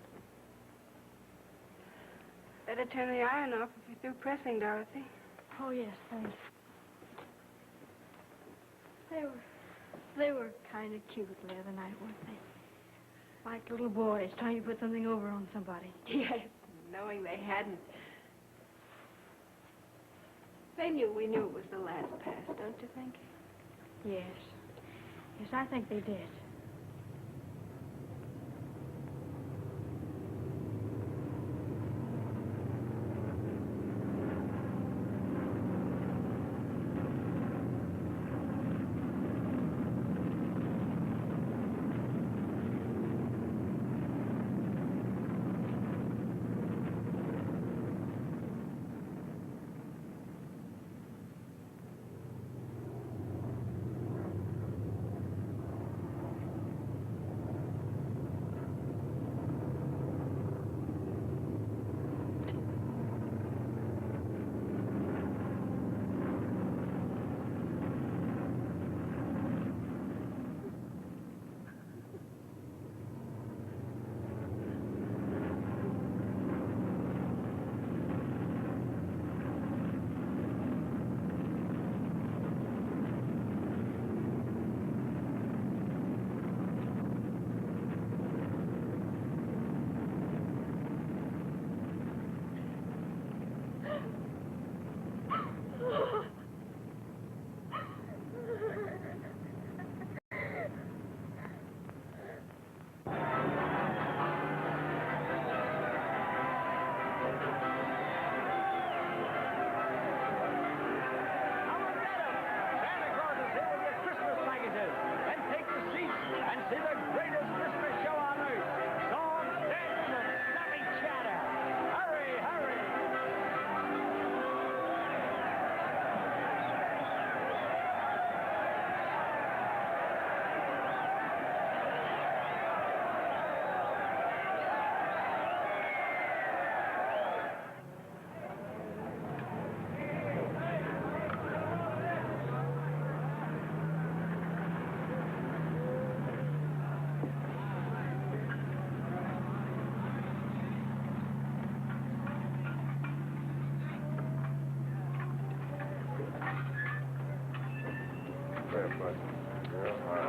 S16: Better turn the iron off if you're through pressing, Dorothy.
S4: Oh, yes, thanks. They were kind of cute the other night, weren't they? Like little boys trying to put something over on somebody.
S16: Yes, knowing they hadn't. They knew we knew it was the last pass, don't you think?
S4: Yes. Yes, I think they did.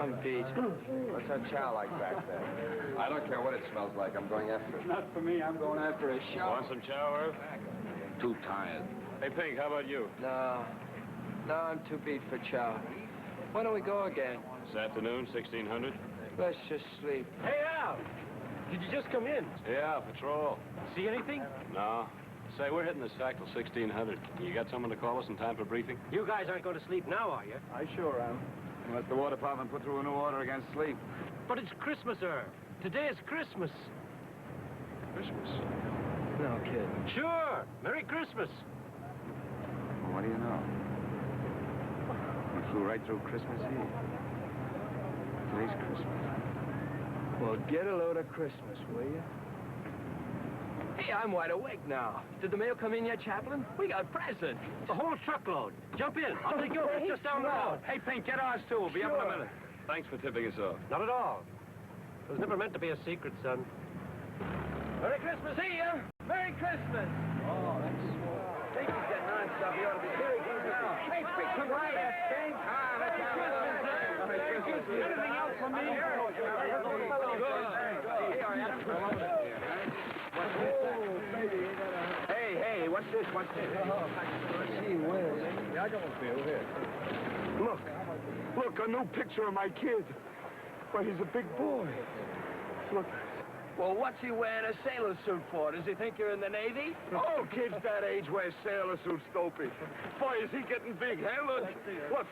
S6: I'm beat. What's that chow like back there? I don't care what it smells like. I'm going after it.
S10: Not for me. I'm going after a show.
S5: Want some chow, Irv?
S8: Too tired.
S5: Hey, Pink, how about you?
S1: No, I'm too beat for chow. Why don't we go again?
S5: This afternoon, 1600?
S1: Let's just sleep.
S10: Hey, Al! Did you just come in?
S5: Yeah, patrol.
S10: See anything?
S5: No. Say, we're hitting the sack till 1600. You got someone to call us in time for briefing?
S10: You guys aren't going to sleep now, are you?
S8: I sure am. Unless the War Department put through a new order against sleep.
S10: But it's Christmas, Irv. Today is Christmas.
S5: Christmas?
S1: No kidding.
S10: Sure. Merry Christmas.
S8: Well, what do you know? We flew right through Christmas Eve. Today's Christmas.
S1: Well, get a load of Christmas, will you? Hey, I'm wide awake now. Did the mail come in yet, Chaplain? We got presents.
S10: The whole truckload. Jump in. I'll take you over. It's just down the road. Hey, Pink, get ours, too. We'll be up in a minute.
S5: Thanks for tipping us off.
S10: Not at all. It was never meant to be a secret, son. Merry Christmas.
S1: See ya. Merry Christmas. Oh, that's swell. Pinkie's getting on stuff. He ought to be here. Hey, Pink, come right here, Pink.
S10: Merry Christmas. Anything else for me?
S8: much.
S1: Gee whiz.
S8: Yeah, I got one for you. Here. Look, a new picture of my kid. Why, he's a big boy. Look.
S1: Well, what's he wearing a sailor suit for? Does he think you're in the Navy?
S8: Oh, kids that age wear sailor suits, dopey. Boy, is he getting big, huh? Look,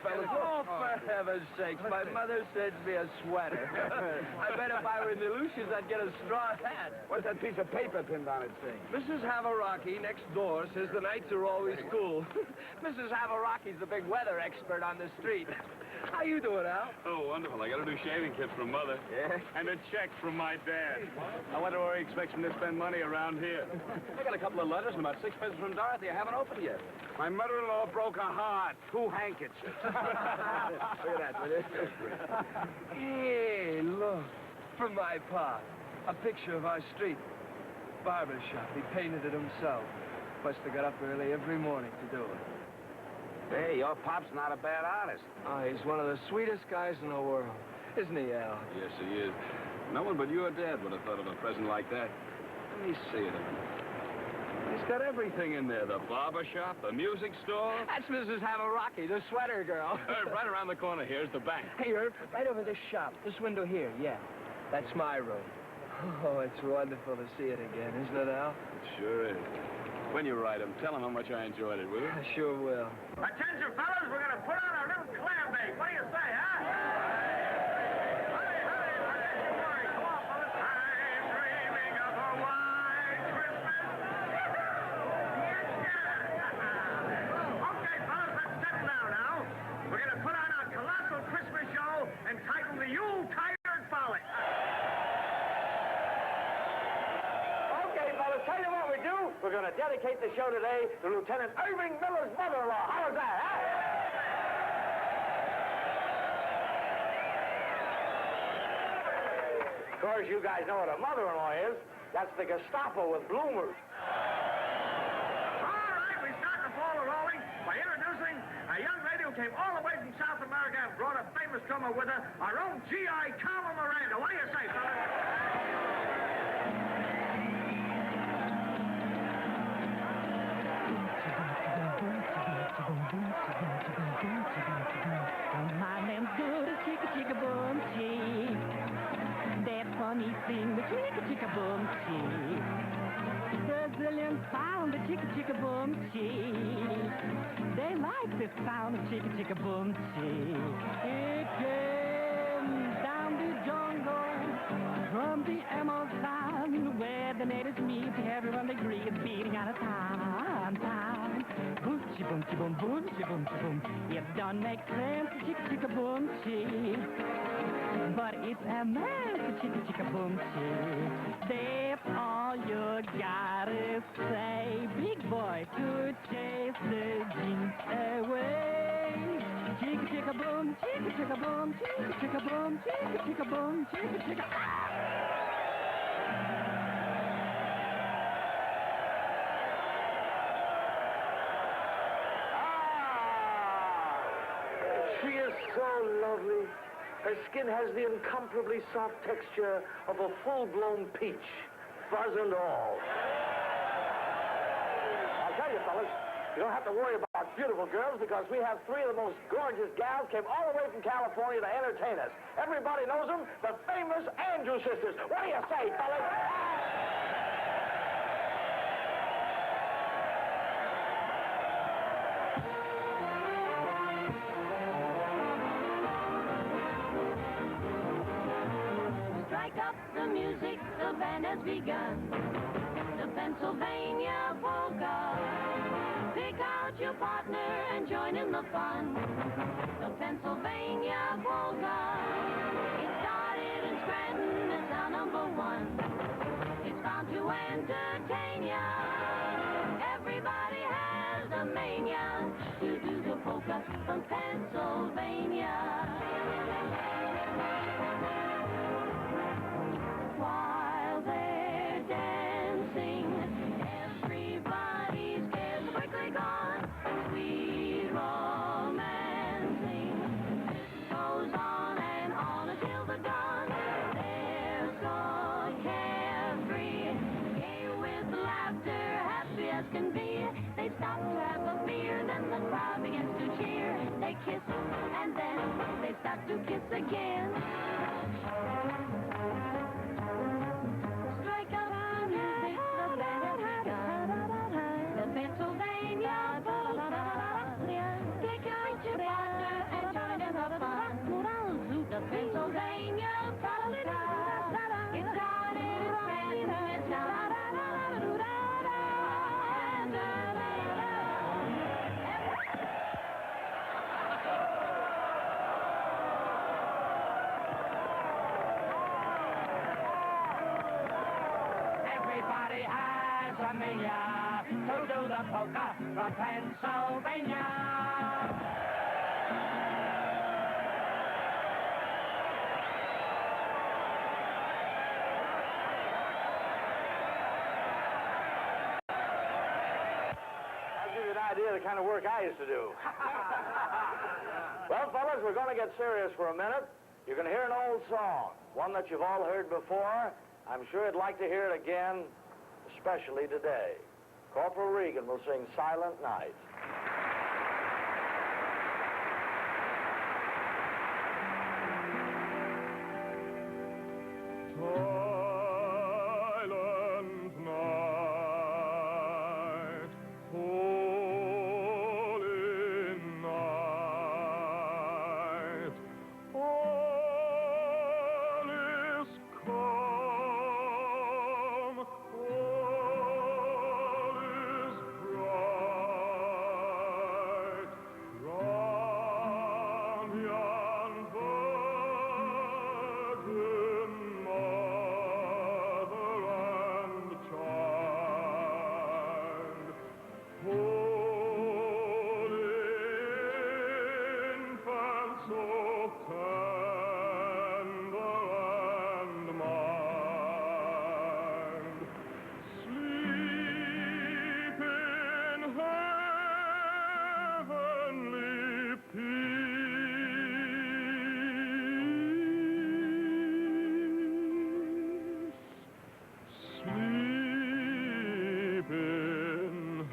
S8: fellas, look.
S1: Oh, for heaven's sakes, my mother sends me a sweater. I bet if I were in the Lucians, I'd get a straw hat.
S8: What's that piece of paper pinned on it say?
S1: Mrs. Havaraki next door says the nights are always cool. Mrs. Havaraki's the big weather expert on the street. How you doing, Al?
S5: Oh, wonderful. I got a new shaving kit from Mother.
S1: Yeah?
S5: And a check from my dad. I wonder where he expects me to spend money around here.
S10: I got a couple of letters and about 6 pesos from Dorothy. I haven't opened yet.
S8: My mother-in-law broke her heart. 2 handkerchiefs.
S1: Look at that, will you? Hey, look. From my pa. A picture of our street. Barber shop. He painted it himself. Must have got up early every morning to do it.
S8: Hey, your pop's not a bad artist.
S1: Oh, he's one of the sweetest guys in the world. Isn't he, Al?
S5: Yes, he is. No one but your dad would have thought of a present like that. Let me see it. He's got everything in there. The barber shop, the music store.
S1: That's Mrs. Havaraki, the sweater girl.
S5: Right around the corner here's the bank.
S1: Hey, Irv, right over this shop. This window here, yeah. That's my room. Oh, it's wonderful to see it again, isn't it, Al?
S5: It sure is. When you write him, tell him how much I enjoyed it, will you?
S1: I sure will.
S11: Attention, fellas, we're going to put on our little clam bake. What do you say, huh? Entitled the Yuletide Frolic.
S9: Okay, fellas, tell you what we do. We're going to dedicate the show today to Lieutenant Irving Miller's mother-in-law. How's that, huh? Of course, you guys know what a mother-in-law is. That's the Gestapo with bloomers.
S11: All right, we start the ball rolling by introducing a young lady who came all the way from South America and brought a famous drummer with her, our own G.I. Carmen Miranda. What do you say,
S2: My name's good as chicka chicka boom chick. That funny thing, the chicka chicka boom chick. Brazilian sound, the chicka chicka boom chick. They like the sound of chicka chicka boom chick. It came down the jungle from the Amazon where the natives meet. Everyone agrees beating out of time. Boom chi boom chi boom boom chi boom chi boom. It don't make sense, chicka chicka boom chick. But it's a mess, chicka chicka boom chick. That's all you gotta say, big boy, to chase the jinx away. Chicka chicka boom, chicka chicka boom, chicka chicka boom, chicka chicka boom, chicka chicka.
S9: She is so lovely. Her skin has the incomparably soft texture of a full-blown peach, fuzz and all. I'll tell you, fellas, you don't have to worry about beautiful girls because we have 3 of the most gorgeous gals came all the way from California to entertain us. Everybody knows them, the famous Andrews sisters. What do you say, fellas?
S2: Strike up the music, the band has begun. The Pennsylvania polka. Pick out your partner and join in the fun. The Pennsylvania polka. It started in Scranton, it's our #1. It's bound to entertain ya. Everybody has a mania to do the polka from Pennsylvania. While they're dancing, everybody's cares are quickly gone. Sweet romancing goes on and on until the dawn. They're so carefree, gay with laughter got to kiss again. Strike up the music, the band has begun. The Pennsylvania polka. Take out your partner and join in the fun. The Pennsylvania polka. It's on in its friends and it's everybody has a mania to do the polka from Pennsylvania.
S15: I'll give you an idea of the kind of work I used to do. Well, fellas, we're going to get serious for a minute. You're going to hear an old song, one that you've all heard before. I'm sure you'd like to hear it again, especially today. Corporal Regan will sing Silent Night.
S7: Silent night, holy night, all is calm, all is bright, round yon virgin mother and child, holy infant so tender and mild, sleep in heavenly peace. Sleep in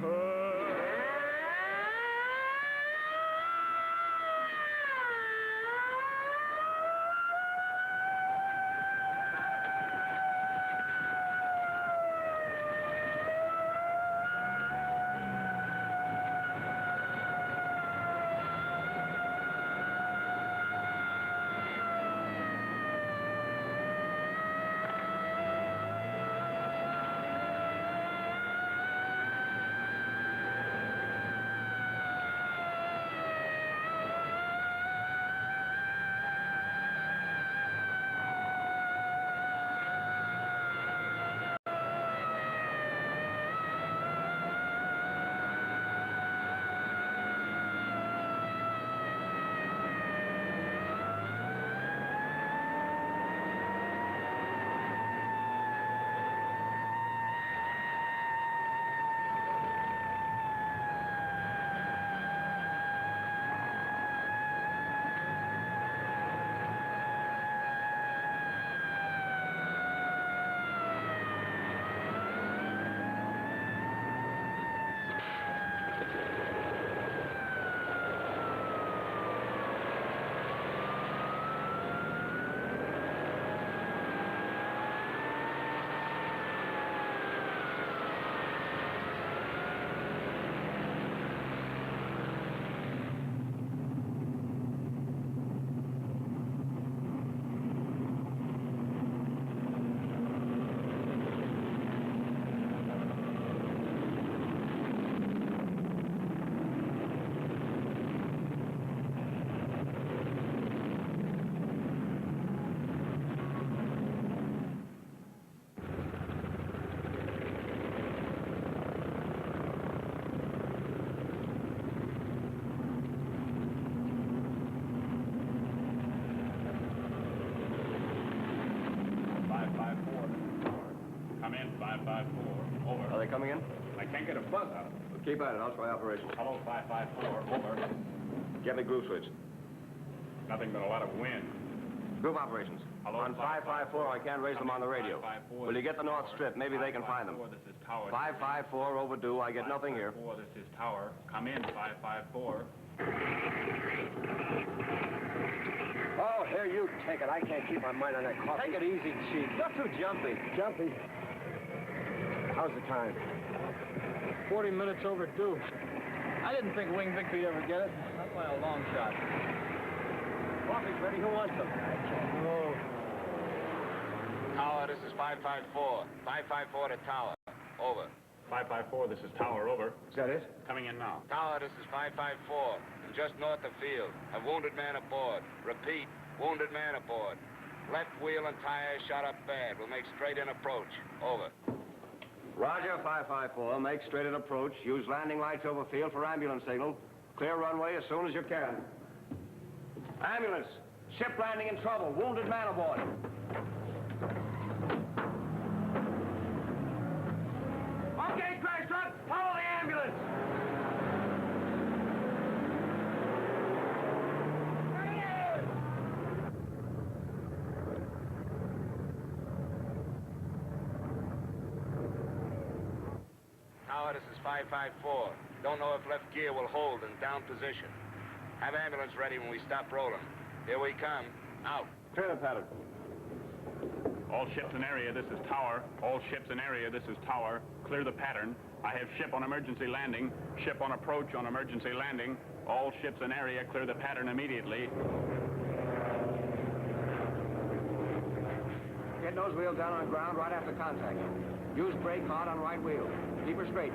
S17: Are they coming in?
S23: I can't get a buzz out of them.
S17: Well, keep at it. I'll try operations.
S23: Hello, 554. Over.
S17: Get me groove switch.
S23: Nothing but a lot of wind.
S17: Group operations.
S23: Hello,
S17: on 554, I can't raise them on the radio. Will you get the North Strip? Maybe they can find them.
S23: This is Tower.
S17: 554, overdue. I get nothing here.
S23: This is Tower. Come in, 554.
S10: take it. I can't keep my mind on that coffee.
S21: Take it easy, Chief. You're too jumpy.
S10: Jumpy? How's the time?
S3: 40 minutes overdue. I didn't think Wing Victory'd ever get it.
S21: Not by a long shot. Coffee's ready. Who wants them?
S3: I can't go.
S12: Tower, this is 554. 554 to Tower. Over.
S23: 554, this is Tower, over.
S10: Is that it?
S23: Coming in now.
S12: Tower, this is 554. Just north of field. A wounded man aboard. Repeat, wounded man aboard. Left wheel and tires shot up bad. We'll make straight in approach. Over.
S17: Roger, 554. Make straight in approach. Use landing lights over field for ambulance signal. Clear runway as soon as you can. Ambulance. Ship landing in trouble. Wounded man aboard. Okay, crash truck. Follow the ambulance.
S12: Tower, this is 554. Don't know if left gear will hold in down position. Have ambulance ready when we stop rolling. Here we come. Out.
S17: Clear the pattern.
S23: All ships in area, this is Tower. All ships in area, this is Tower. Clear the pattern. I have ship on emergency landing. Ship on approach on emergency landing. All ships in area, clear the pattern immediately.
S17: Get nose wheel down on ground right after contact. Use brake hard on right wheel. Keep her straight.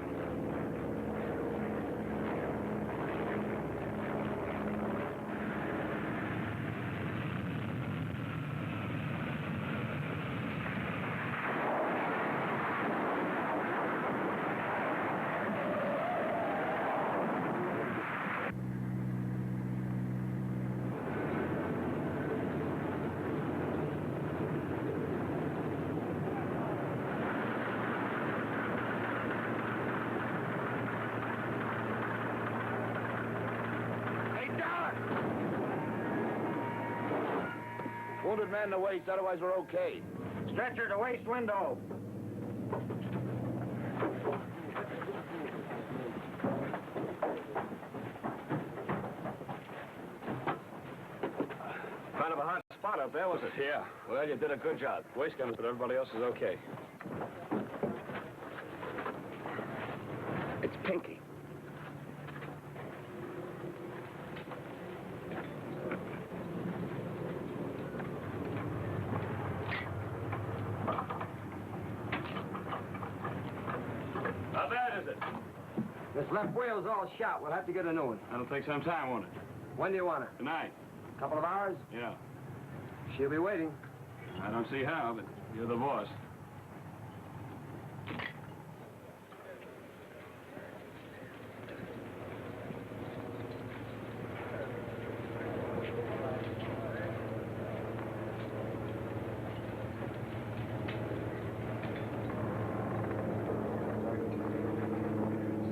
S10: Wounded man in the waist, otherwise we're okay.
S17: Stretcher to waist window.
S10: Kind of a hot spot up there, was it?
S5: Yeah. Well, you did a good job. Waist guns, but everybody else is okay.
S10: It's Pinkie.
S5: How bad is it?
S10: This left wheel's all shot. We'll have to get a new one.
S5: That'll take some time, won't it?
S10: When do you want her?
S5: Tonight.
S10: Couple of hours?
S5: Yeah.
S10: She'll be waiting.
S5: I don't see how, but you're the boss.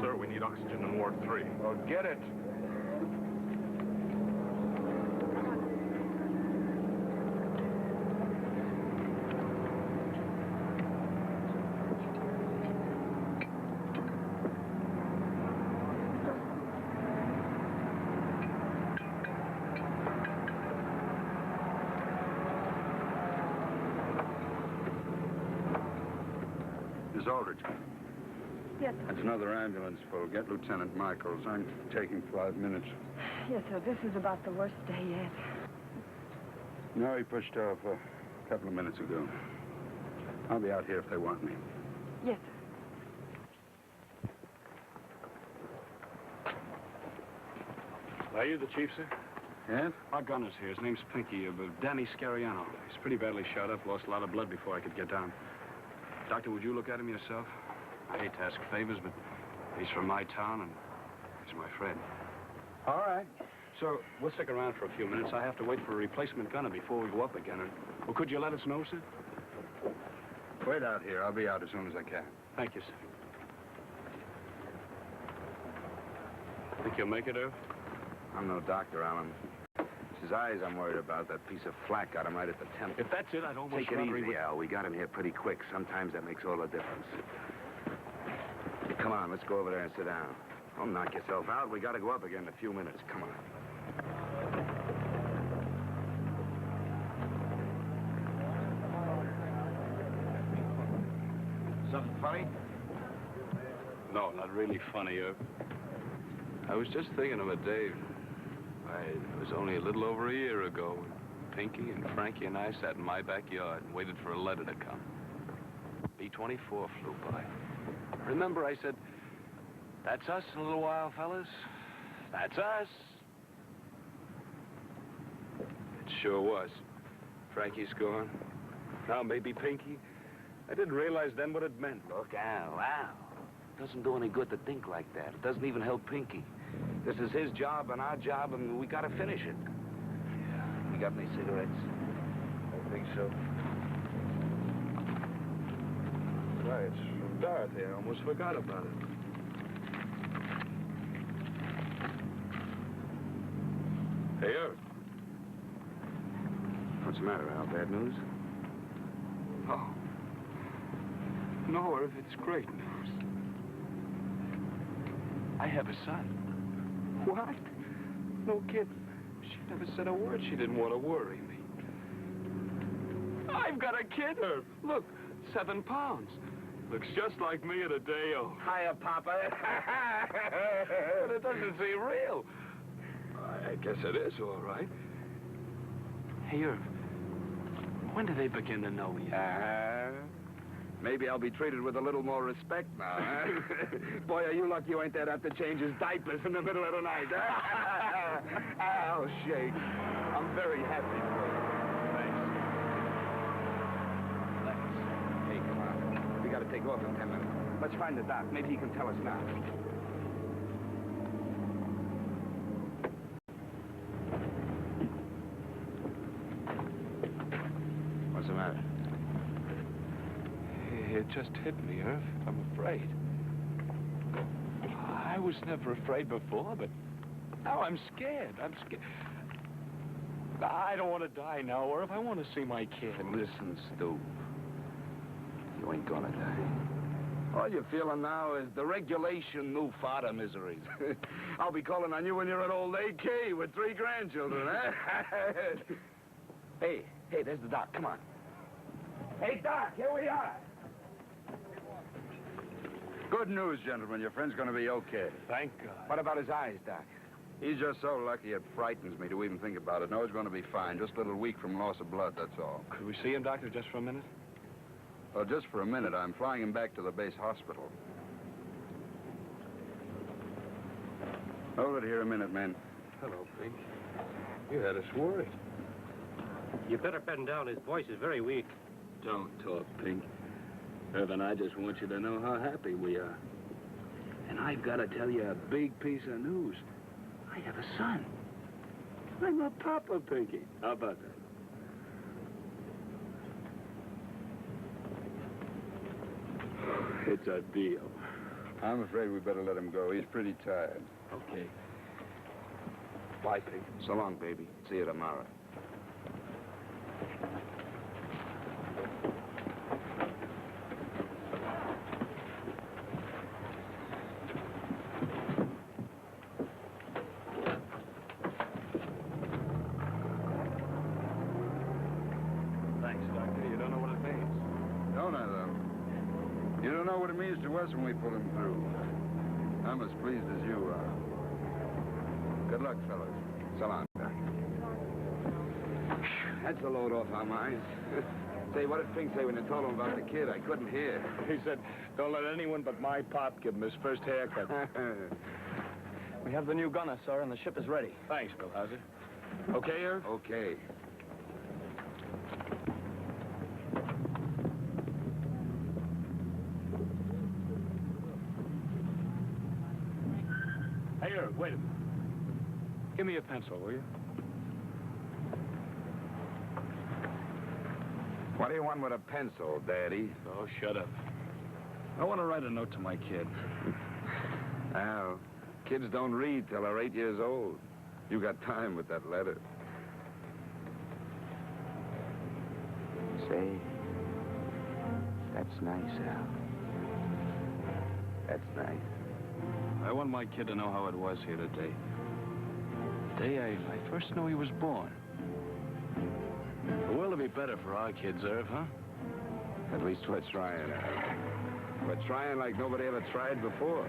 S23: Sir, we need oxygen in Ward 3.
S8: Well, get it.
S6: Miss Aldridge.
S16: Yes,
S6: That's another ambulance full. Get Lieutenant Michaels. I'm taking 5 minutes.
S16: yes, sir. This is about the worst day yet.
S6: No, he pushed off a couple of minutes ago. I'll be out here if they want me.
S16: Yes, sir.
S5: Are you the chief, sir?
S6: Yes?
S5: Our gunner's here. His name's Pinkie, Danny Scariano. He's pretty badly shot up, lost a lot of blood before I could get down. Doctor, would you look at him yourself? I hate to ask favors, but he's from my town, and he's my friend.
S6: All right.
S5: So, we'll stick around for a few minutes. I have to wait for a replacement gunner before we go up again. Well, could you let us know, sir?
S6: Wait out here. I'll be out as soon as I can.
S5: Thank you, sir. Think you'll make it, Irv?
S6: I'm no doctor, Alan. It's his eyes I'm worried about. That piece of flak got him right at the temple.
S5: If that's it, I'd almost
S6: Take it
S5: rather he
S6: easy,
S5: would...
S6: Al. We got him here pretty quick. Sometimes that makes all the difference. Come on, let's go over there and sit down. Don't knock yourself out. We got to go up again in a few minutes. Come on. Something funny?
S5: No, not really funny, Irv. I was just thinking of it, Dave. It was only a little over a year ago when Pinkie and Frankie and I sat in my backyard and waited for a letter to come. B-24 flew by. Remember, I said, "That's us in a little while, fellas. That's us." It sure was. Frankie's gone. Now maybe Pinkie. I didn't realize then what it meant.
S12: Look, Al. Doesn't do any good to think like that. It doesn't even help Pinkie. This is his job and our job, and we gotta finish it. Yeah. You got any cigarettes?
S6: I think so. Right, it's from Dorothy. I almost forgot about it.
S5: Hey, Irv. What's the matter, Al? Bad news? Oh. No, Irv, it's great news. I have a son. What? No kidding. She never said a word. She didn't want to worry me. I've got a kid, Irv. Look, 7 pounds. Looks just like me at a day old.
S12: Hiya, Papa.
S5: But it doesn't seem real. I guess it is, all right. Hey, Irv, when do they begin to know you?
S6: Maybe I'll be treated with a little more respect now, huh? Boy, are you lucky you ain't there to have to change his diapers in the middle of the night, huh? Al, shake. I'm very happy for you. Thanks. Hey, come on. We gotta take off in 10 minutes. Let's find the doc. Maybe he can tell us now.
S5: What's the matter? It just hit me, Irv. I'm afraid. I was never afraid before, but now I'm scared. I'm scared. I don't want to die now, Irv. I want to see my kid.
S6: Listen, Stu. You ain't gonna die. All you're feeling now is the regulation new father miseries. I'll be calling on you when you're at old AK with 3 grandchildren, huh? Hey, there's the doc. Come on. Hey, Doc, here we are. Good news, gentlemen. Your friend's gonna be okay.
S5: Thank God.
S6: What about his eyes, Doc? He's just so lucky it frightens me to even think about it. No, he's gonna be fine. Just a little weak from loss of blood, that's all.
S5: Could we see him, Doctor, just for a minute?
S6: Well, just for a minute. I'm flying him back to the base hospital. Hold it here a minute, men.
S5: Hello, Pink. You had us worried.
S10: You better bed him down. His voice is very weak.
S5: Don't talk, Pink. Irv and I just want you to know how happy we are. And I've got to tell you a big piece of news. I have a son. I'm a papa, Pinkie. How about that? It's a deal.
S6: I'm afraid we better let him go. He's pretty tired.
S5: Okay. Bye, Pink.
S12: So long, baby. See you tomorrow.
S5: Thanks, Doctor. You don't know what it means.
S6: Don't I, though? You don't know what it means to us when we pull him through. I'm as pleased as you are. Good luck, fellas. So long, Doc. That's a load off our minds. Say, what did Pink say when you told him about the kid? I couldn't hear.
S5: He said, don't let anyone but my pop give him his first haircut.
S21: We have the new gunner, sir, and the ship is ready.
S5: Thanks, Bill Hauser. Okay, Irv?
S6: Okay.
S5: Hey, Irv, wait a minute. Give me a pencil, will you?
S6: What do you want with a pencil, Daddy?
S5: Oh, shut up. I want to write a note to my kid.
S6: Al, kids don't read till they're 8 years old. You got time with that letter.
S12: Say, that's nice, Al. That's nice.
S5: I want my kid to know how it was here today. The day I first knew he was born. The world will be better for our kids, Irv, huh?
S6: At least we're trying, Al. We're trying like nobody ever tried before.